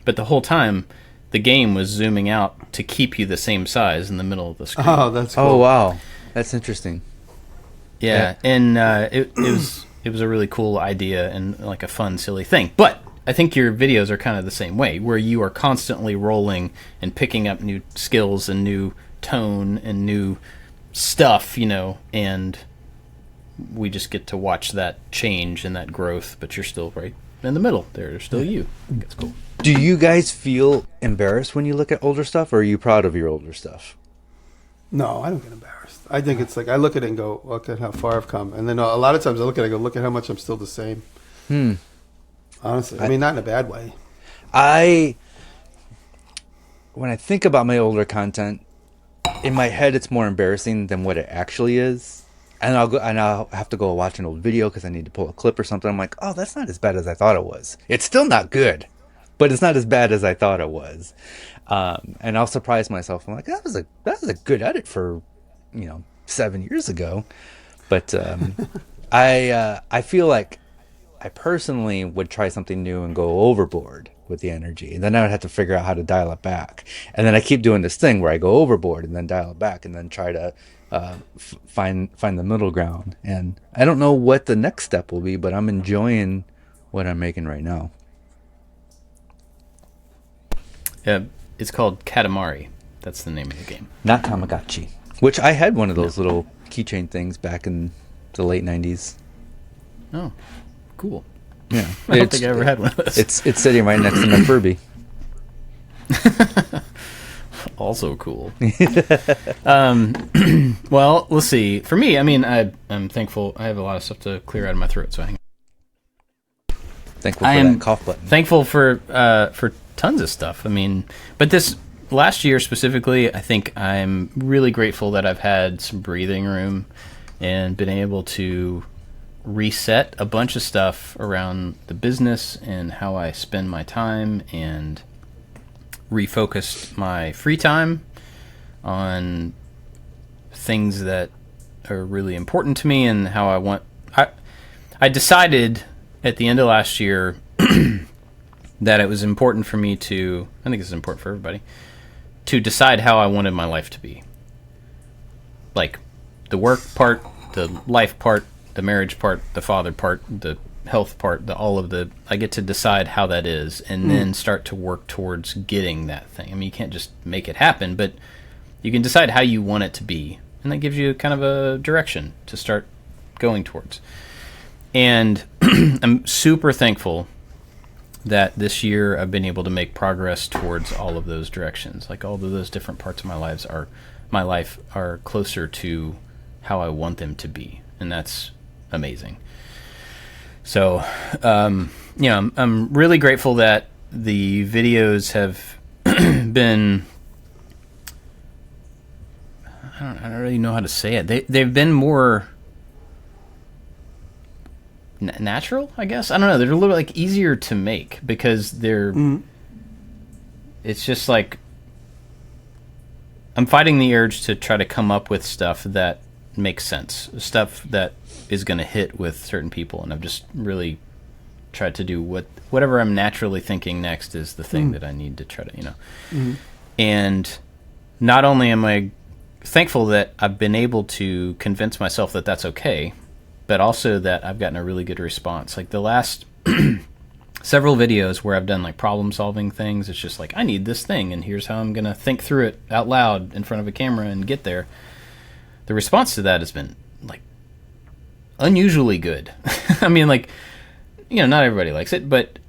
but the whole time the game was zooming out to keep you the same size in the middle of the screen. Oh, that's cool. Oh wow, that's interesting. Yeah, and it was a really cool idea and like a fun, silly thing. But I think your videos are kind of the same way, where you are constantly rolling and picking up new skills and new tone and new stuff, you know, and we just get to watch that change and that growth, but you're still right in the middle. They're still you. I think it's cool. Do you guys feel embarrassed when you look at older stuff, or are you proud of your older stuff? No, I don't get embarrassed. I think it's like I look at it and go, look at how far I've come. And then a lot of times I look at it and go, look at how much I'm still the same. Honestly. I mean, not in a bad way. When I think about my older content, in my head it's more embarrassing than what it actually is. And I'll have to go watch an old video because I need to pull a clip or something. I'm like, oh, that's not as bad as I thought it was. It's still not good, but it's not as bad as I thought it was. And I'll surprise myself. I'm like, that was a good edit for, 7 years ago. But I feel like I personally would try something new and go overboard with the energy, and then I would have to figure out how to dial it back. And then I keep doing this thing where I go overboard and then dial it back, and then try to find the middle ground. And I don't know what the next step will be, but I'm enjoying what I'm making right now. Yeah, it's called Katamari. That's the name of the game. Not Tamagotchi, which I had one of those little keychain things back in the late 90s. Oh, cool. Yeah, I don't think I ever had one of those. It's sitting right next to my Furby. Also cool. Well, let's see. For me, I mean, I'm thankful. I have a lot of stuff to clear out of my throat, so hang on. Thankful for that cough button. Thankful for tons of stuff. I mean, but this last year specifically, I think I'm really grateful that I've had some breathing room and been able to reset a bunch of stuff around the business and how I spend my time, and refocused my free time on things that are really important to me and how I want. I decided at the end of last year that it was important for me to, I think this is important for everybody, to decide how I wanted my life to be. Like the work part, the life part, the marriage part, the father part, the health part, I get to decide how that is, and then start to work towards getting that thing. I mean, you can't just make it happen, but you can decide how you want it to be, and that gives you kind of a direction to start going towards. And I'm super thankful that this year I've been able to make progress towards all of those directions. Like all of those different parts of my life are closer to how I want them to be, and that's amazing. So, I'm really grateful that the videos have been. I don't really know how to say it. They've been more natural, I guess. I don't know. They're a little like easier to make because they're. It's just like I'm fighting the urge to try to come up with stuff that makes sense, stuff that is going to hit with certain people, and I've just really tried to do whatever I'm naturally thinking next is the thing that I need to try to, And not only am I thankful that I've been able to convince myself that that's okay, but also that I've gotten a really good response. Like the last several videos where I've done like problem solving things, it's just like, I need this thing and here's how I'm going to think through it out loud in front of a camera and get there. The response to that has been like unusually good. I mean, like, not everybody likes it, but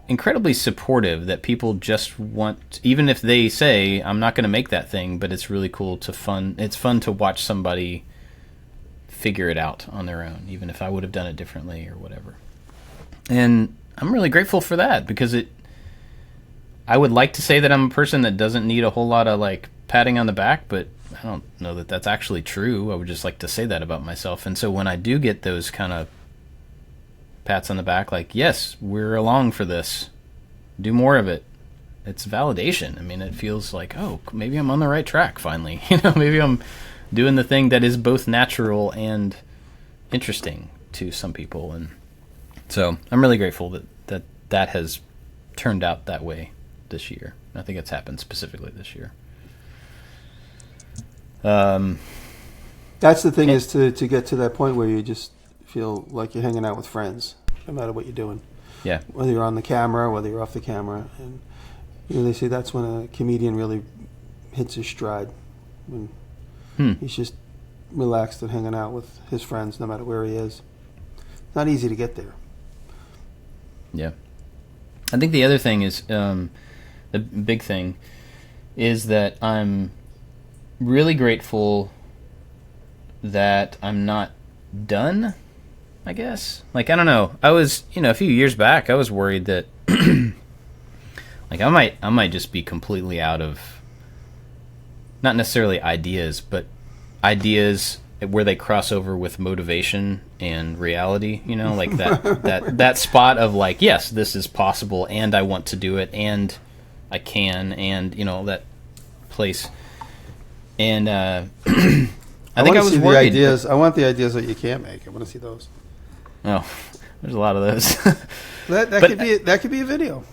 incredibly supportive that people just want, even if they say, I'm not going to make that thing, but it's really cool it's fun to watch somebody figure it out on their own, even if I would have done it differently or whatever. And I'm really grateful for that because I would like to say that I'm a person that doesn't need a whole lot of like patting on the back, but I don't know that that's actually true. I would just like to say that about myself. And so when I do get those kind of pats on the back, like, yes, we're along for this, do more of it, it's validation. I mean, it feels like, oh, maybe I'm on the right track finally. Maybe I'm doing the thing that is both natural and interesting to some people. And so I'm really grateful that has turned out that way this year. I think it's happened specifically this year. That's the thing, is to get to that point where you just feel like you're hanging out with friends, no matter what you're doing. Yeah. Whether you're on the camera, whether you're off the camera. And they say that's when a comedian really hits his stride. When he's just relaxed and hanging out with his friends, no matter where he is. It's not easy to get there. Yeah. I think the other thing is, the big thing is that I'm really grateful that I'm not done, I guess. Like, I don't know. I was, a few years back, I was worried that like I might just be completely out of, not necessarily ideas, but ideas where they cross over with motivation and reality, like that spot of like, yes, this is possible and I want to do it and I can, and that place. And I think I was worried. Ideas. I want the ideas that you can't make. I want to see those. Oh, there's a lot of those. that could be a video.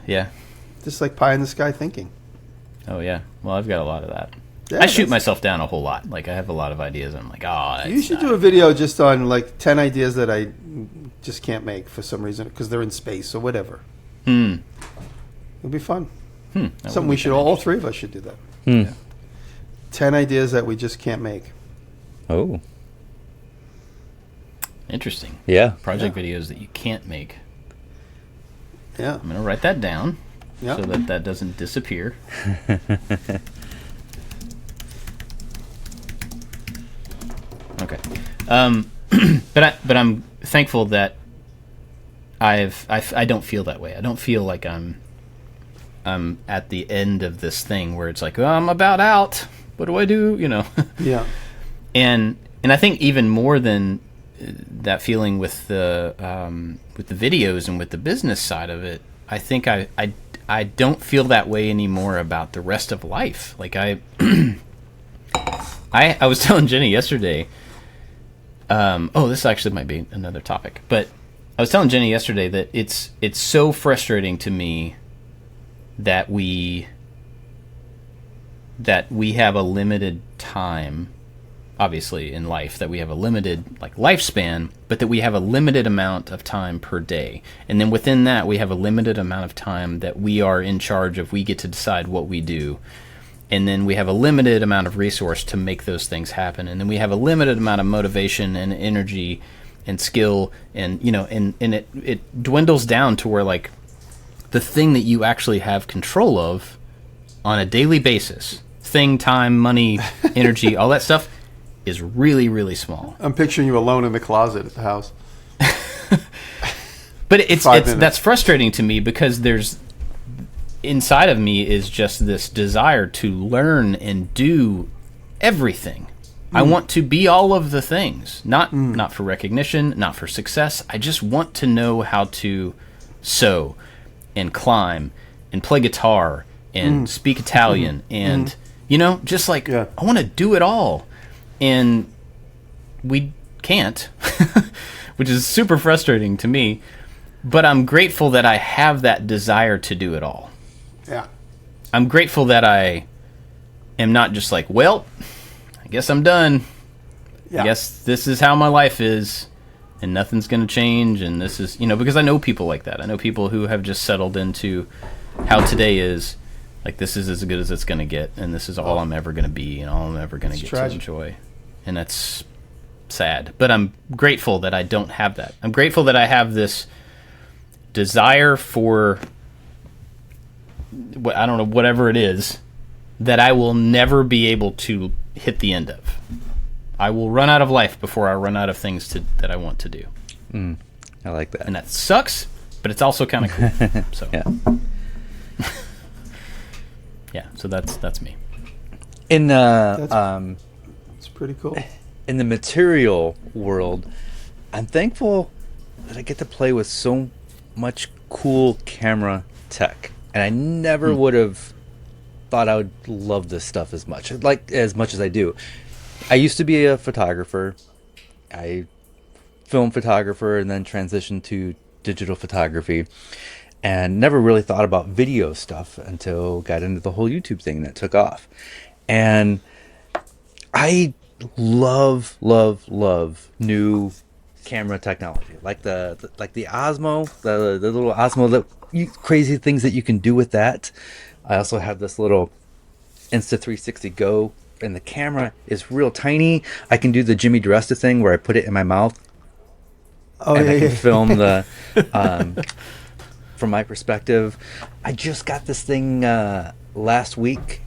Yeah. Just like pie in the sky thinking. Oh yeah. Well, I've got a lot of that. Yeah, I shoot myself down a whole lot. Like I have a lot of ideas. And I'm like, you should do a video just on like 10 ideas that I just can't make for some reason because they're in space or whatever. It'll be fun. Something we should all three of us should do that. Yeah. 10 ideas that we just can't make. Oh. Interesting. Yeah. Project videos that you can't make. Yeah. I'm going to write that down so that doesn't disappear. Okay. But I'm thankful that I don't feel that way. I don't feel like I'm at the end of this thing where it's like, oh, I'm about out. What do I do? Yeah. And I think even more than that feeling with the videos and with the business side of it, I think I don't feel that way anymore about the rest of life. Like I was telling Jenny yesterday. This actually might be another topic, but I was telling Jenny yesterday that it's so frustrating to me that we have a limited time, obviously in life, that we have a limited like lifespan, but that we have a limited amount of time per day, and then within that we have a limited amount of time that we are in charge of. We get to decide what we do. And then we have a limited amount of resource to make those things happen. And then we have a limited amount of motivation and energy and skill, and and it dwindles down to where like the thing that you actually have control of on a daily basis, thing, time, money, energy, all that stuff, is really, really small. I'm picturing you alone in the closet at the house. But that's frustrating to me, because there's inside of me is just this desire to learn and do everything. I want to be all of the things, not for recognition, not for success. I just want to know how to sew and climb and play guitar and speak Italian and just like I want to do it all, and we can't, which is super frustrating to me. But I'm grateful that I have that desire to do it all. Yeah. I'm grateful that I am not just like, well, I guess I'm done. Yeah. I guess this is how my life is, and nothing's going to change, and this is, because I know people like that. I know people who have just settled into how today is, like, this is as good as it's going to get, and this is all I'm ever going to be, and all I'm ever going to get to enjoy. And that's sad. But I'm grateful that I don't have that. I'm grateful that I have this desire for, I don't know, whatever it is, that I will never be able to hit the end of. I will run out of life before I run out of things that I want to do. I like that. And that sucks, but it's also kind of cool. So yeah, so that's me. In it's pretty cool. In the material world, I'm thankful that I get to play with so much cool camera tech, and I never would have thought I would love this stuff as much as I do. I used to be a photographer. I film photographer and then transitioned to digital photography, and never really thought about video stuff until got into the whole YouTube thing that took off. And I love new camera technology, like the Osmo, the little Osmo, crazy things that you can do with that. I also have this little Insta360 Go, and the camera is real tiny. I can do the Jimmy Diresta thing where I put it in my mouth. I can film the from my perspective. I just got this thing last week.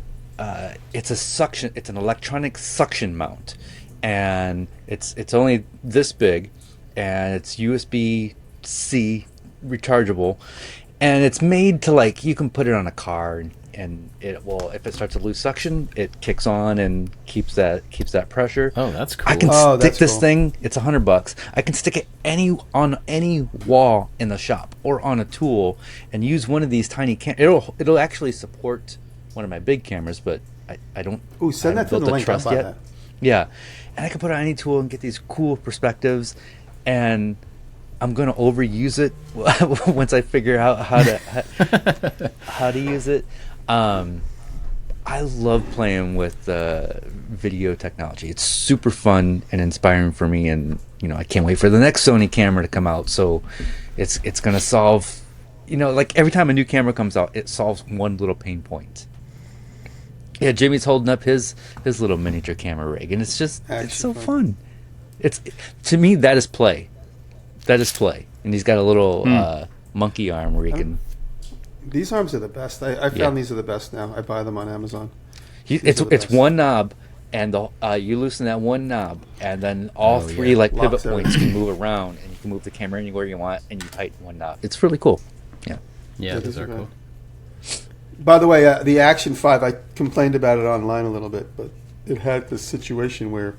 It's an electronic suction mount, and it's only this big, and it's USB-C rechargeable, and it's made to, like, you can put it on a car, and it will, if it starts to lose suction, it kicks on and keeps that pressure. Oh, that's cool. I can stick this thing. It's $100. I can stick it on any wall in the shop or on a tool, and use one of these tiny it'll actually support one of my big cameras, but I don't. Ooh, send that to the link. Trust yet. That. Yeah, and I can put it on any tool and get these cool perspectives, and I'm gonna overuse it once I figure out how to use it. I love playing with video technology. It's super fun and inspiring for me, and I can't wait for the next Sony camera to come out. So it's gonna solve, like every time a new camera comes out, it solves one little pain point. Yeah, Jimmy's holding up his little miniature camera rig, and it's so fun. It's, to me, that is play. That is play. And he's got a little monkey arm where he can. These arms are the best. I found these are the best now. I buy them on Amazon. It's one knob, and you loosen that one knob, and then all three pivot points can move around, and you can move the camera anywhere you want, and you tighten one knob. It's really cool. Yeah, those are cool. By the way, the Action 5, I complained about it online a little bit, but it had this situation where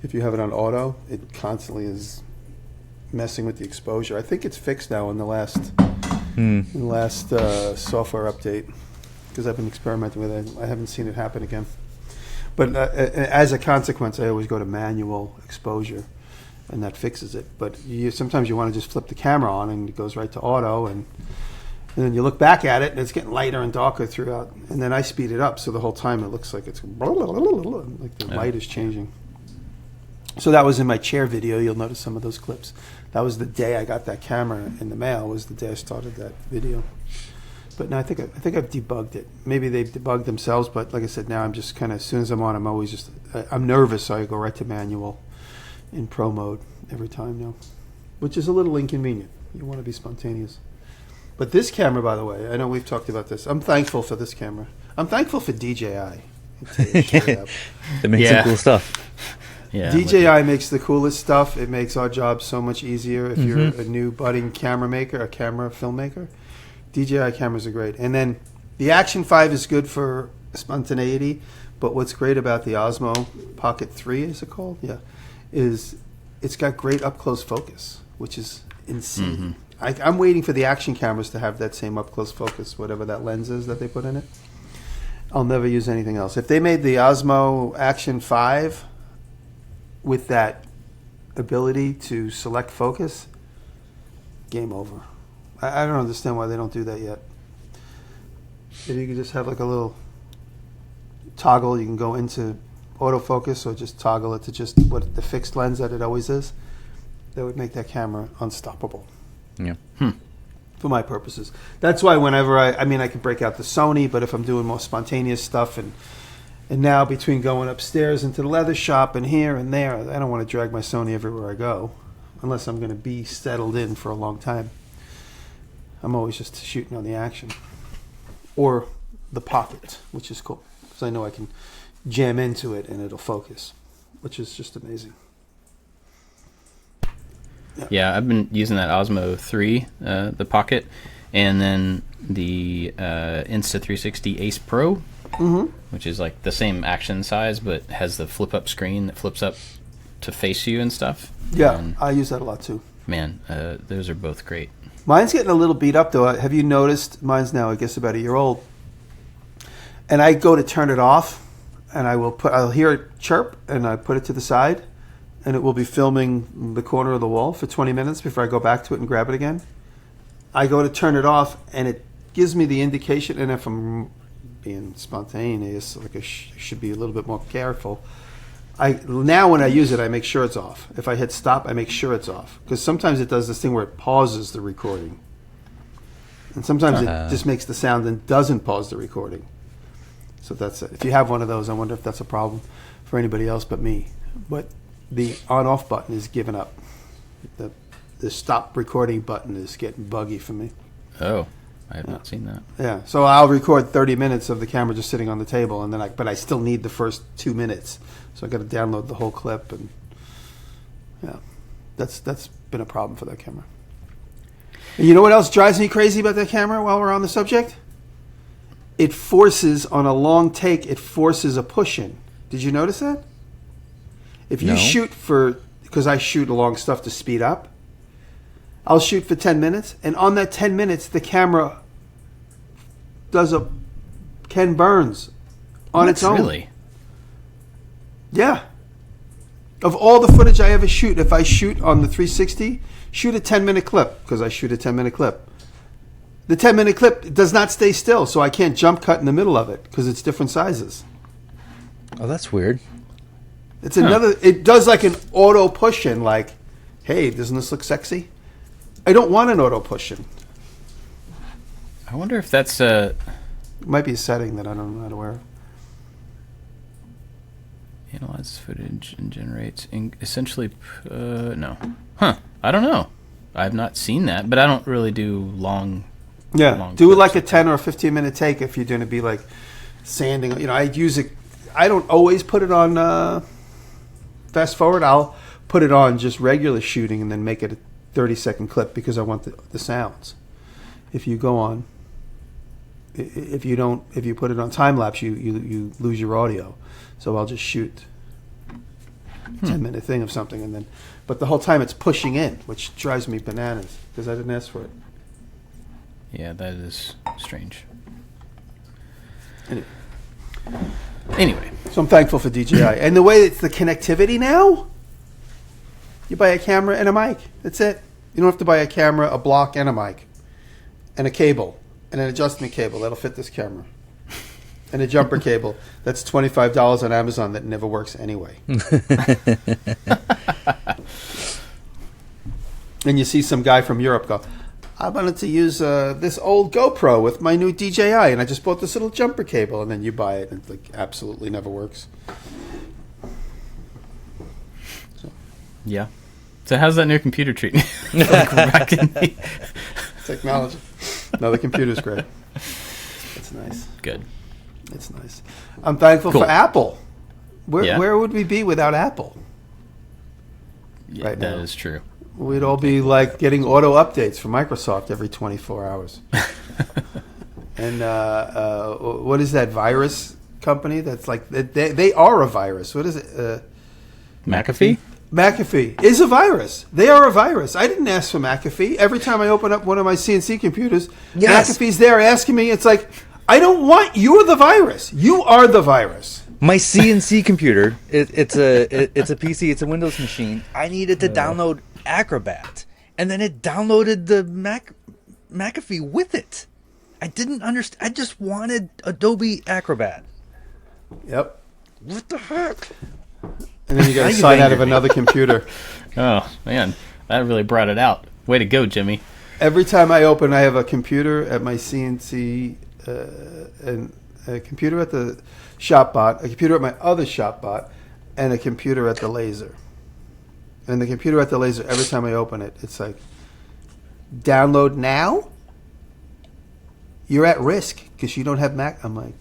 if you have it on auto, it constantly is messing with the exposure. I think it's fixed now in the last software update, because I've been experimenting with it. I haven't seen it happen again. But as a consequence, I always go to manual exposure, and that fixes it. But sometimes you want to just flip the camera on, and it goes right to auto, and then you look back at it, and it's getting lighter and darker throughout. And then I speed it up, so the whole time it looks like it's like the light is changing. So that was in my chair video. You'll notice some of those clips. That was the day I got that camera in the mail. Was the day I started that video. But now I think I've debugged it. Maybe they've debugged themselves, but like I said, now I'm just kind of, as soon as I'm on, I'm nervous, so I go right to manual, in pro mode every time now, which is a little inconvenient. You want to be spontaneous. But this camera, by the way, I know we've talked about this. I'm thankful for this camera. I'm thankful for DJI. It makes some cool stuff. Yeah, DJI makes the coolest stuff. It makes our job so much easier. If you're a new budding camera maker, a camera filmmaker, DJI cameras are great. And then the Action 5 is good for spontaneity, but what's great about the Osmo Pocket 3, is it called? Yeah, is it's got great up-close focus, which is insane. I'm waiting for the action cameras to have that same up-close focus, whatever that lens is that they put in it. I'll never use anything else. If they made the Osmo Action 5 with that ability to select focus, game over. I don't understand why they don't do that yet. If you could just have like a little toggle, you can go into autofocus or just toggle it to just what the fixed lens that it always is. That would make that camera unstoppable. Yeah. For my purposes. That's why whenever I can break out the Sony, but if I'm doing more spontaneous stuff and now between going upstairs into the leather shop and here and there, I don't want to drag my Sony everywhere I go unless I'm going to be settled in for a long time. I'm always just shooting on the Action. Or the Pocket, which is cool. Because I know I can jam into it and it'll focus, which is just amazing. Yeah, I've been using that Osmo 3, the Pocket, and then the Insta360 Ace Pro, which is like the same action size, but has the flip-up screen that flips up to face you and stuff. Yeah, and, I use that a lot too. Man, those are both great. Mine's getting a little beat up though. Have you noticed? Mine's now, I guess, about a year old. And I go to turn it off, and I'll hear it chirp, and I put it to the side, and it will be filming the corner of the wall for 20 minutes before I go back to it and grab it again. I go to turn it off, and it gives me the indication, and if I'm being spontaneous, like I should be a little bit more careful. Now when I use it, I make sure it's off. If I hit stop, I make sure it's off. Because sometimes it does this thing where it pauses the recording. And sometimes it just makes the sound and doesn't pause the recording. So that's it. If you have one of those, I wonder if that's a problem for anybody else but me. But the on-off button is given up. The stop recording button is getting buggy for me. Oh, I have not seen that. Yeah, so I'll record 30 minutes of the camera just sitting on the table, and then but I still need the first 2 minutes, so I got to download the whole clip, and yeah, that's been a problem for that camera. And you know what else drives me crazy about that camera? While we're on the subject, it forces on a long take. It forces a push in. Did you notice that? If you shoot because I shoot long stuff to speed up, I'll shoot for 10 minutes, and on that 10 minutes, the camera does a Ken Burns on its own. Really? Yeah. Of all the footage I ever shoot, if I shoot on the 360, shoot a 10-minute clip, because I shoot a 10-minute clip. The 10-minute clip does not stay still, so I can't jump cut in the middle of it, because it's different sizes. Oh, that's weird. It's another. It does like an auto push in, like, hey, doesn't this look sexy? I don't want an auto push in. I wonder if that's It might be a setting that I don't know how to wear. analyzes footage and generates essentially no. I don't know. I've not seen that, but I don't really do long. Yeah, long do clips like a like 10 or a 15-minute take if you're going to be like sanding. You know, I use it. I don't always put it on fast forward. I'll put it on just regular shooting and then make it a 30-second clip because I want the sounds. If you go on, if you put it on time lapse, you lose your audio. So I'll just shoot a 10-minute thing of something, and then, but the whole time it's pushing in, which drives me bananas because I didn't ask for it. Yeah, that is strange. Anyway, so I'm thankful for DJI, and the way it's the connectivity now. You buy a camera and a mic. That's it. You don't have to buy a camera, a block, and a mic, and a cable, and an adjustment cable that'll fit this camera, and a jumper cable that's $25 on Amazon that never works anyway. And you see some guy from Europe go, I wanted to use this old GoPro with my new DJI, and I just bought this little jumper cable, and then you buy it, and it like absolutely never works. So, Yeah. So how's that new computer treating you? Like wrecking me? Technology. No, the computer's great. It's nice. Good. It's nice. I'm thankful Cool. for Apple. Yeah. Where would we be without Apple? Yeah, Right that now. is true. We'd all be like getting auto updates from Microsoft every 24 hours. And what is that virus company that's like they are a virus? What is it? McAfee? McAfee is a virus. They are a virus. I didn't ask for McAfee. Every time I open up one of my CNC computers, Yes. McAfee's there asking me. It's like, I don't want, you're the virus. You are the virus. My CNC computer, it's a PC, it's a Windows machine. I needed to download Acrobat, and then it downloaded the McAfee with it. I didn't understand. I just wanted Adobe Acrobat. Yep. What the heck? And then you got Now to you sign out angered of me. another computer. Oh, man. That really brought it out. Way to go, Jimmy. Every time I open, I have a computer at my CNC, and a computer at the shop bot, a computer at my other shop bot, and a computer at the laser. And the computer at the laser, every time I open it, it's like, download now? You're at risk because you don't have Mac. I'm like,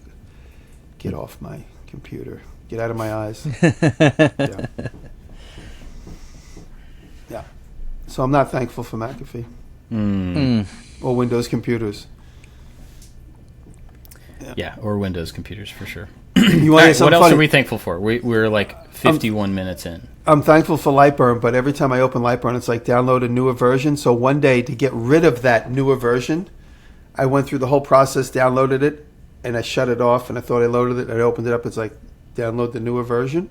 get off my computer. Get out of my eyes. Yeah. Yeah. So I'm not thankful for McAfee or Windows computers. Yeah, or Oh, Windows computers for sure. You want to hear All right, what something else funny? are we thankful for? We're like 51 minutes in. I'm thankful for Lightburn, but every time I open Lightburn, it's like download a newer version. So one day, to get rid of that newer version, I went through the whole process, downloaded it, and I shut it off, and I thought I loaded it, and I opened it up. It's like, download the newer version.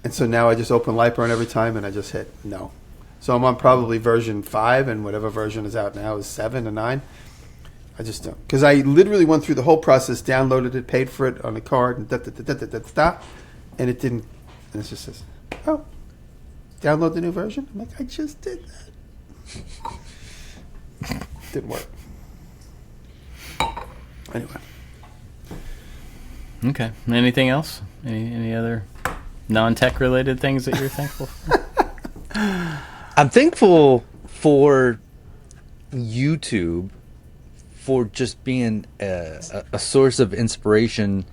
And so now I just open Lightburn every time, and I just hit no. So I'm on probably version 5, and whatever version is out now is 7 or 9. I just don't. Because I literally went through the whole process, downloaded it, paid for it on a card, and and it didn't. And it just says, oh, download the new version? I'm like, I just did that. Didn't work. Anyway. Okay. Anything else? Any other non-tech related things that you're thankful for? I'm thankful for YouTube for just being a source of inspiration.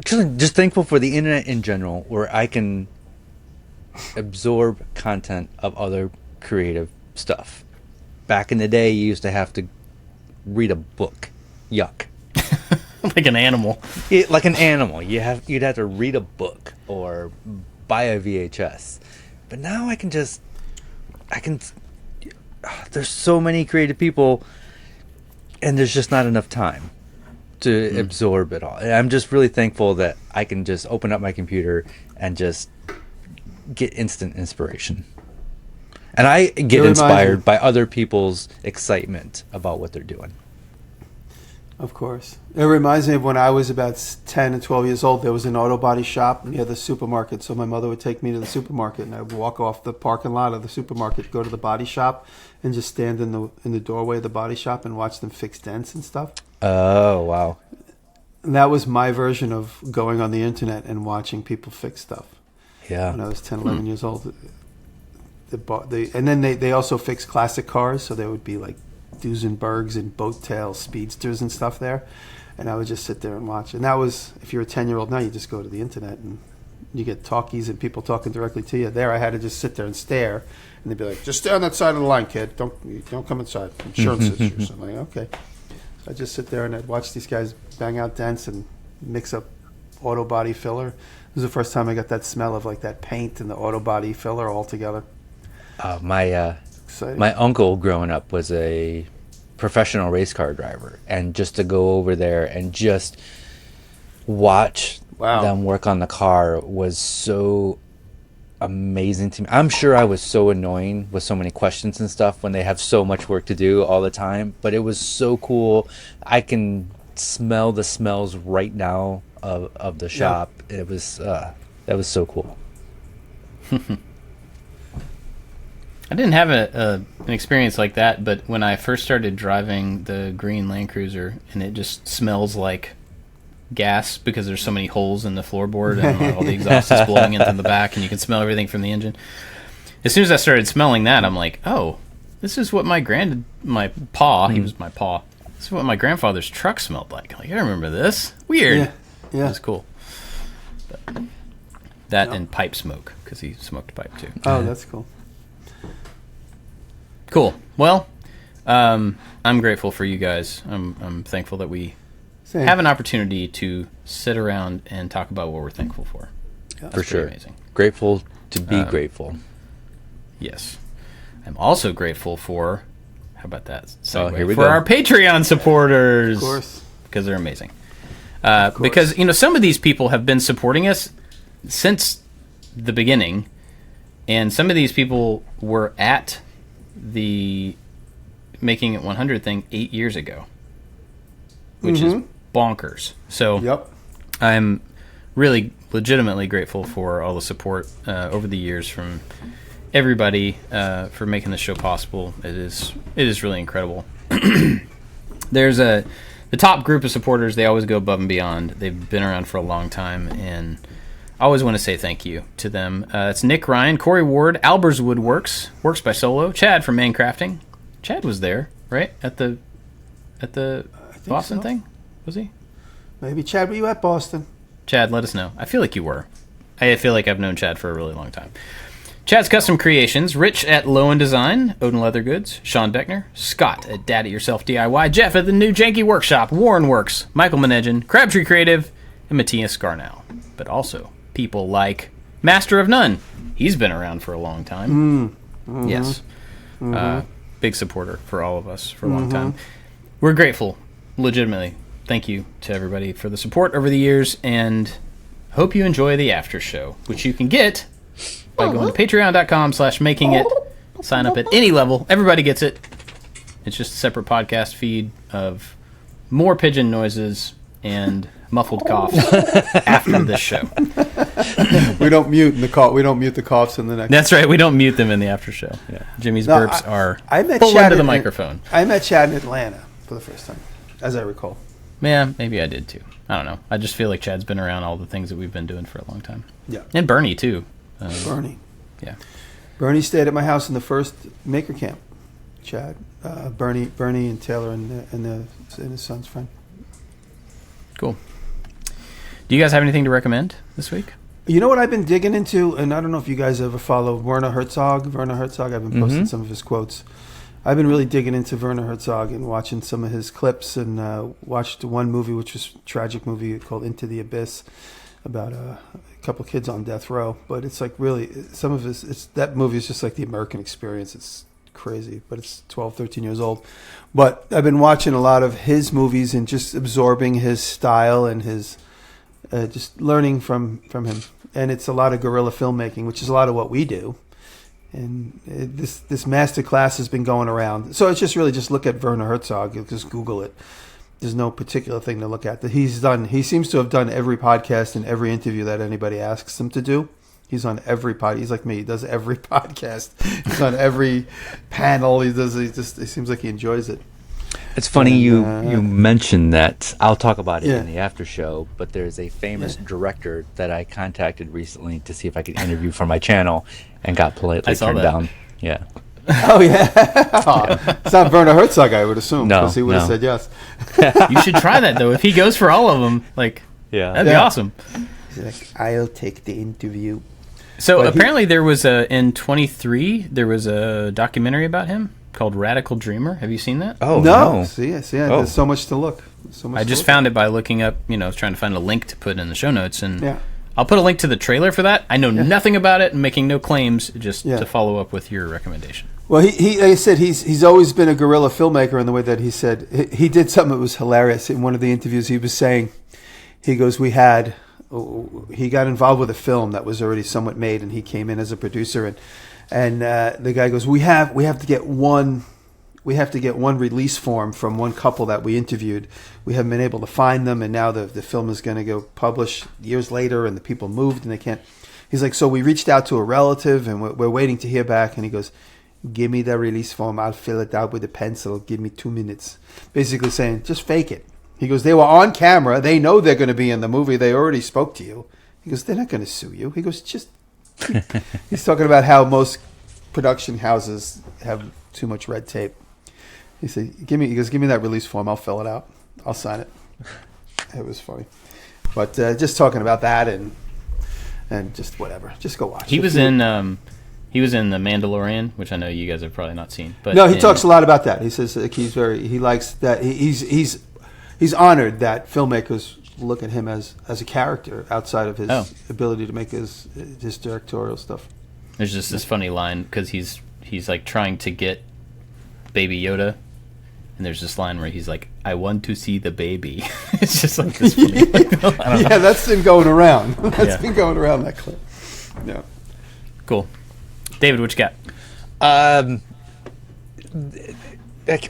Just thankful for the internet in general, where I can absorb content of other creative stuff. Back in the day, you used to have to read a book. Yuck. Like an animal. Like an animal. You'd have to read a book or buy a VHS. But now there's so many creative people, and there's just not enough time to absorb it all. And I'm just really thankful that I can just open up my computer and just get instant inspiration. And I get inspired by other people's excitement about what they're doing. Of course. It reminds me of when I was about 10 and 12 years old. There was an auto body shop near the supermarket. So my mother would take me to the supermarket, and I would walk off the parking lot of the supermarket, go to the body shop, and just stand in the doorway of the body shop and watch them fix dents and stuff. Oh, wow. And that was my version of going on the internet and watching people fix stuff. Yeah. When I was 10, 11 years old. And then they also fixed classic cars, so there would be like Duesenbergs and boat-tail speedsters and stuff there, and I would just sit there and watch. And that was, if you're a 10-year-old now, you just go to the internet and you get talkies and people talking directly to you. There, I had to just sit there and stare, and they'd be like, "Just stay on that side of the line, kid. Don't come inside. Insurance issues." I'm like, okay. So I just sit there and I'd watch these guys bang out dents and mix up auto body filler. It was the first time I got that smell of like that paint and the auto body filler all together. My uncle growing up was a professional race car driver, and just to go over there and just watch them work on the car was so amazing to me. I'm sure I was so annoying with so many questions and stuff when they have so much work to do all the time, but it was so cool. I can smell the smells right now of the shop. It was that was so cool. I didn't have an experience like that, but when I first started driving the green Land Cruiser, and it just smells like gas because there's so many holes in the floorboard and all the exhaust is blowing into the back, and you can smell everything from the engine. As soon as I started smelling that, I'm like, oh, this is what my paw, he was my paw. This is what my grandfather's truck smelled like. Like, I remember this. Weird. Yeah. It was cool. But that and pipe smoke, because he smoked pipe too. Oh, that's cool. Cool. Well, I'm grateful for you guys. I'm thankful that we have an opportunity to sit around and talk about what we're thankful for. Yeah. For sure. Amazing. Grateful to be grateful. Yes. I'm also grateful for, how about that segue? Here we for go. our Patreon supporters. Of course. Because they're amazing. Because, some of these people have been supporting us since the beginning, and some of these people were at the Making It 100 thing 8 years ago, which is bonkers. So I'm really legitimately grateful for all the support over the years from everybody for making this show possible. It is really incredible. There's the top group of supporters. They always go above and beyond. They've been around for a long time, and I always want to say thank you to them. It's Nick Ryan, Corey Ward, Albers Woodworks, Works by Solo, Chad from Mancrafting. Chad was there, right, at the Boston thing? Was he? Maybe. Chad, were you at Boston? Chad, let us know. I feel like you were. I feel like I've known Chad for a really long time. Chad's Custom Creations, Rich at Lowen Design, Odin Leather Goods, Sean Beckner, Scott at Dad It Yourself DIY, Jeff at the New Janky Workshop, Warren Works, Michael Menegin, Crabtree Creative, and Matthias Scarnow. But also people like Master of None. He's been around for a long time. Yes. Big supporter for all of us for a long time. We're grateful, legitimately. Thank you to everybody for the support over the years, and hope you enjoy the after show, which you can get by going to patreon.com/makingit. Sign up at any level. Everybody gets it. It's just a separate podcast feed of more pigeon noises and muffled coughs after this show. We don't mute the coughs in the next. That's right. We don't mute them in the after show. Yeah. Jimmy's burps are full into the microphone. I met Chad in Atlanta for the first time, as I recall. Yeah, maybe I did too. I don't know. I just feel like Chad's been around all the things that we've been doing for a long time. Yeah. And Bernie too. Bernie. Yeah. Bernie stayed at my house in the first Maker Camp. Chad, Bernie, and Taylor, and his son's friend. Cool. Do you guys have anything to recommend this week? You know what I've been digging into, and I don't know if you guys ever follow Werner Herzog. I've been posting some of his quotes. I've been really digging into Werner Herzog and watching some of his clips, and watched one movie, which was a tragic movie called Into the Abyss, about a couple kids on death row. But it's like really, some of that movie is just like the American experience. It's crazy, but it's 12, 13 years old. But I've been watching a lot of his movies and just absorbing his style and his just learning from him. And it's a lot of guerrilla filmmaking, which is a lot of what we do. And this master class has been going around. So it's just really just look at Werner Herzog. Just Google it. There's no particular thing to look at. He seems to have done every podcast and every interview that anybody asks him to do. He's on every pod. He's like me. He does every podcast. He's on every panel. He seems like he enjoys it. It's funny you mentioned that. I'll talk about it in the after show, but there's a famous director that I contacted recently to see if I could interview for my channel and got politely turned down. Yeah. Oh, yeah. It's not Werner Herzog, I would assume, because he would have said yes. You should try that, though. If he goes for all of them, that'd be awesome. He's like, I'll take the interview. So apparently there was in 23, there was a documentary about him called Radical Dreamer. Have you seen that? Oh, no. See, there's so much to look. I just found it by looking up, trying to find a link to put in the show notes. And I'll put a link to the trailer for that. I know nothing about it and making no claims, just to follow up with your recommendation. Well, he like I said, he's always been a guerrilla filmmaker in the way that he said. He did something that was hilarious. In one of the interviews, he was saying, he goes, he got involved with a film that was already somewhat made, and he came in as a producer, and the guy goes, we have to get one release form from one couple that we interviewed. We haven't been able to find them, and now the film is going to go publish years later, and the people moved and they can't. He's like, so we reached out to a relative, and we're waiting to hear back. And he goes, give me the release form. I'll fill it out with a pencil. Give me 2 minutes. Basically saying, just fake it. He goes, they were on camera. They know they're going to be in the movie. They already spoke to you. He goes, they're not going to sue you. He goes, just... He's talking about how most production houses have too much red tape. He said, give me that release form. I'll fill it out. I'll sign it. It was funny. But just talking about that and just whatever. Just go watch. He was in The Mandalorian, which I know you guys have probably not seen. But no, he talks a lot about that. He says he likes that. He's honored that filmmakers look at him as a character outside of his ability to make his directorial stuff. There's just this funny line because he's like trying to get Baby Yoda, and there's this line where he's like, "I want to see the baby." It's just like this funny. Yeah, that's been going around. That's been going around, that clip. Yeah. Cool. David, what you got? I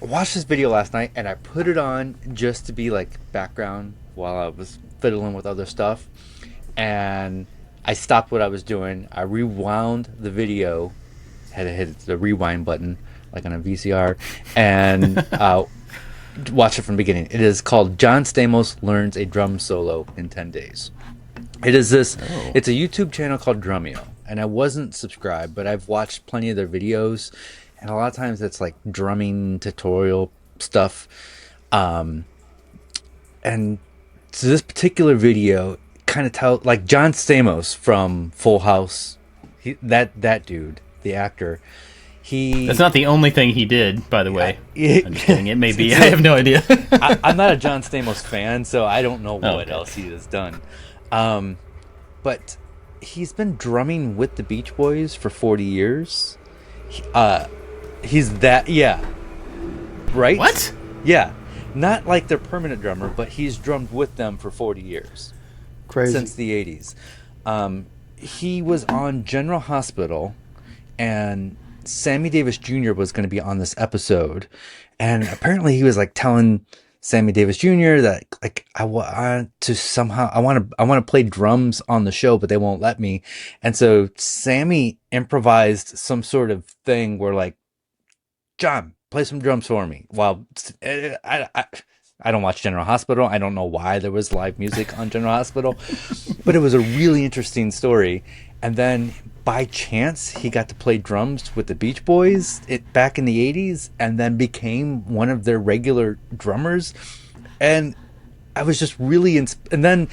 watched this video last night, and I put it on just to be like background while I was fiddling with other stuff. And I stopped what I was doing. I rewound the video, had to hit the rewind button like on a VCR, and watch it from the beginning. It is called John Stamos Learns a Drum Solo in 10 Days. It is this. Oh. It's a YouTube channel called Drumeo, and I wasn't subscribed, but I've watched plenty of their videos, and a lot of times it's like drumming tutorial stuff. And so this particular video kind of tells, like John Stamos from Full House, that dude, the actor. That's not the only thing he did, by the way. I'm just kidding. It may be. I have no idea. I'm not a John Stamos fan, so I don't know what else he has done. But he's been drumming with the Beach Boys for 40 years. He's that, right? What? Yeah, not like their permanent drummer, but he's drummed with them for 40 years. Crazy. Since the 80s. He was on General Hospital, and Sammy Davis Jr. was going to be on this episode, and apparently he was like telling Sammy Davis Jr. that like I want to play drums on the show, but they won't let me. And so Sammy improvised some sort of thing where like, John, play some drums for me. Well, I don't watch General Hospital. I don't know why there was live music on General Hospital, but it was a really interesting story. And then by chance, he got to play drums with the Beach Boys back in the 80s, and then became one of their regular drummers. And I was just really... and then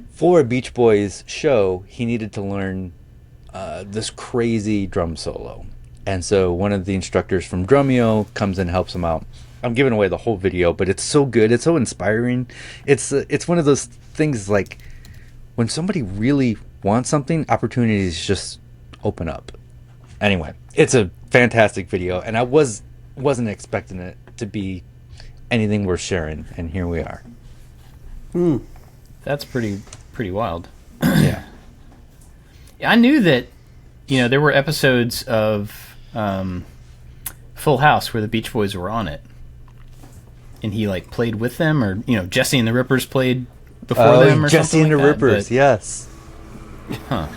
for a Beach Boys show, he needed to learn this crazy drum solo. And so one of the instructors from Drumeo comes in and helps him out. I'm giving away the whole video, but it's so good. It's so inspiring. It's one of those things like when somebody really wants something, opportunities just open up. Anyway, it's a fantastic video, and I wasn't expecting it to be anything worth sharing, and here we are. That's pretty wild. Yeah. I knew that, there were episodes of Full House where the Beach Boys were on it, and he like played with them, or Jesse and the Rippers played before them, or Jesse something and the like that, Rippers, yes. Huh.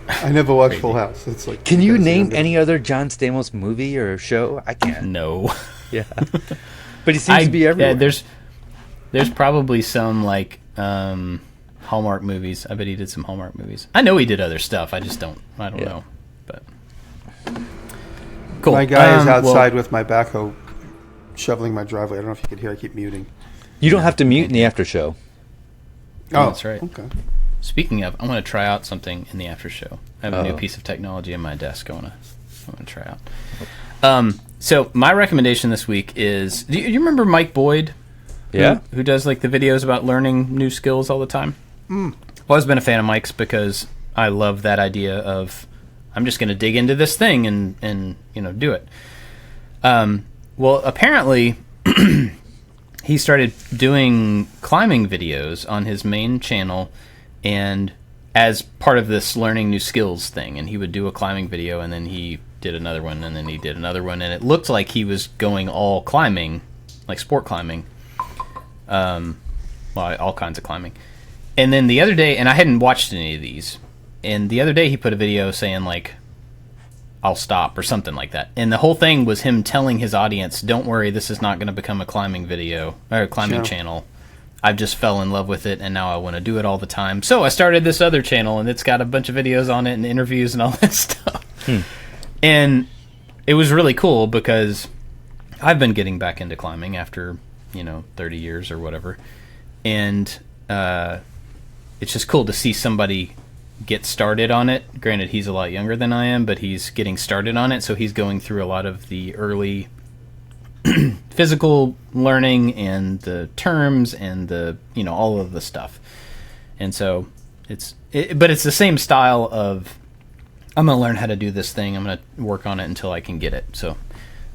I never watched Full House. It's like, can you name any other John Stamos movie or show? I can't. No. Yeah. But he seems to be everywhere. Yeah, there's probably some like Hallmark movies. I bet he did some Hallmark movies. I know he did other stuff. I just don't know. But cool. My guy is outside with my backhoe shoveling my driveway. I don't know if you could hear. I keep muting. You don't have to mute in the after show. Oh, that's right. Okay. Speaking of, I'm going to try out something in the after show. I have a new piece of technology in my desk I want to try out. So my recommendation this week is, do you remember Mike Boyd? Yeah. Who does like the videos about learning new skills all the time? Well, I've been a fan of Mike's because I love that idea of I'm just going to dig into this thing and do it. Well, apparently he started doing climbing videos on his main channel, and as part of this learning new skills thing, and he would do a climbing video, and then he did another one, and then he did another one, and it looked like he was going all climbing, like sport climbing, all kinds of climbing. And then the other day, and I hadn't watched any of these, and the other day he put a video saying like, I'll stop or something like that. And the whole thing was him telling his audience, don't worry, this is not going to become a climbing video or a climbing channel. I've just fell in love with it, and now I want to do it all the time. So I started this other channel, and it's got a bunch of videos on it and interviews and all that stuff. And it was really cool because I've been getting back into climbing after, 30 years or whatever. And it's just cool to see somebody get started on it. Granted, he's a lot younger than I am, but he's getting started on it, so he's going through a lot of the early physical learning and the terms and the all of the stuff. And so but it's the same style of, I'm gonna learn how to do this thing, I'm gonna work on it until I can get it. So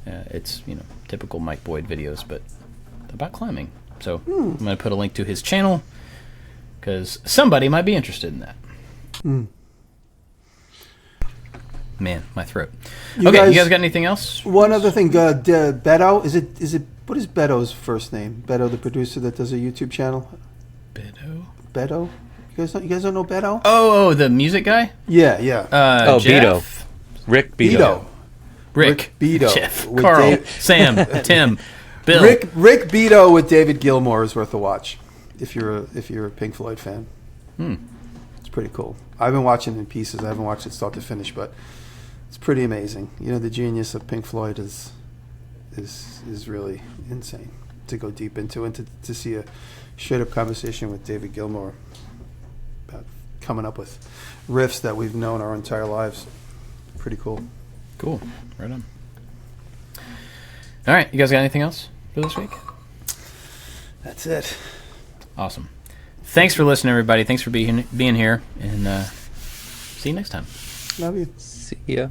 it's typical Mike Boyd videos, but about climbing. So I'm gonna put a link to his channel because somebody might be interested in that. Man, my throat. You guys got anything else? One other thing, Beto, is it what is Beto's first name? Beto, the producer that does a YouTube channel. Beto. You guys don't know Beto? Oh, the music guy. Yeah. Beto. Rick Beto. Rick Beto. Jeff. Carl. Sam. Tim. Bill. Rick Beto with David Gilmour is worth a watch if you're a Pink Floyd fan. It's pretty cool. I've been watching in pieces. I haven't watched it start to finish, but it's pretty amazing. The genius of Pink Floyd is really insane to go deep into, and to see a straight up conversation with David Gilmour about coming up with riffs that we've known our entire lives. Pretty cool. Cool. Right on. All right, you guys got anything else for this week? That's it. Awesome. Thanks for listening, everybody. Thanks for being here, and see you next time. Love you. See ya.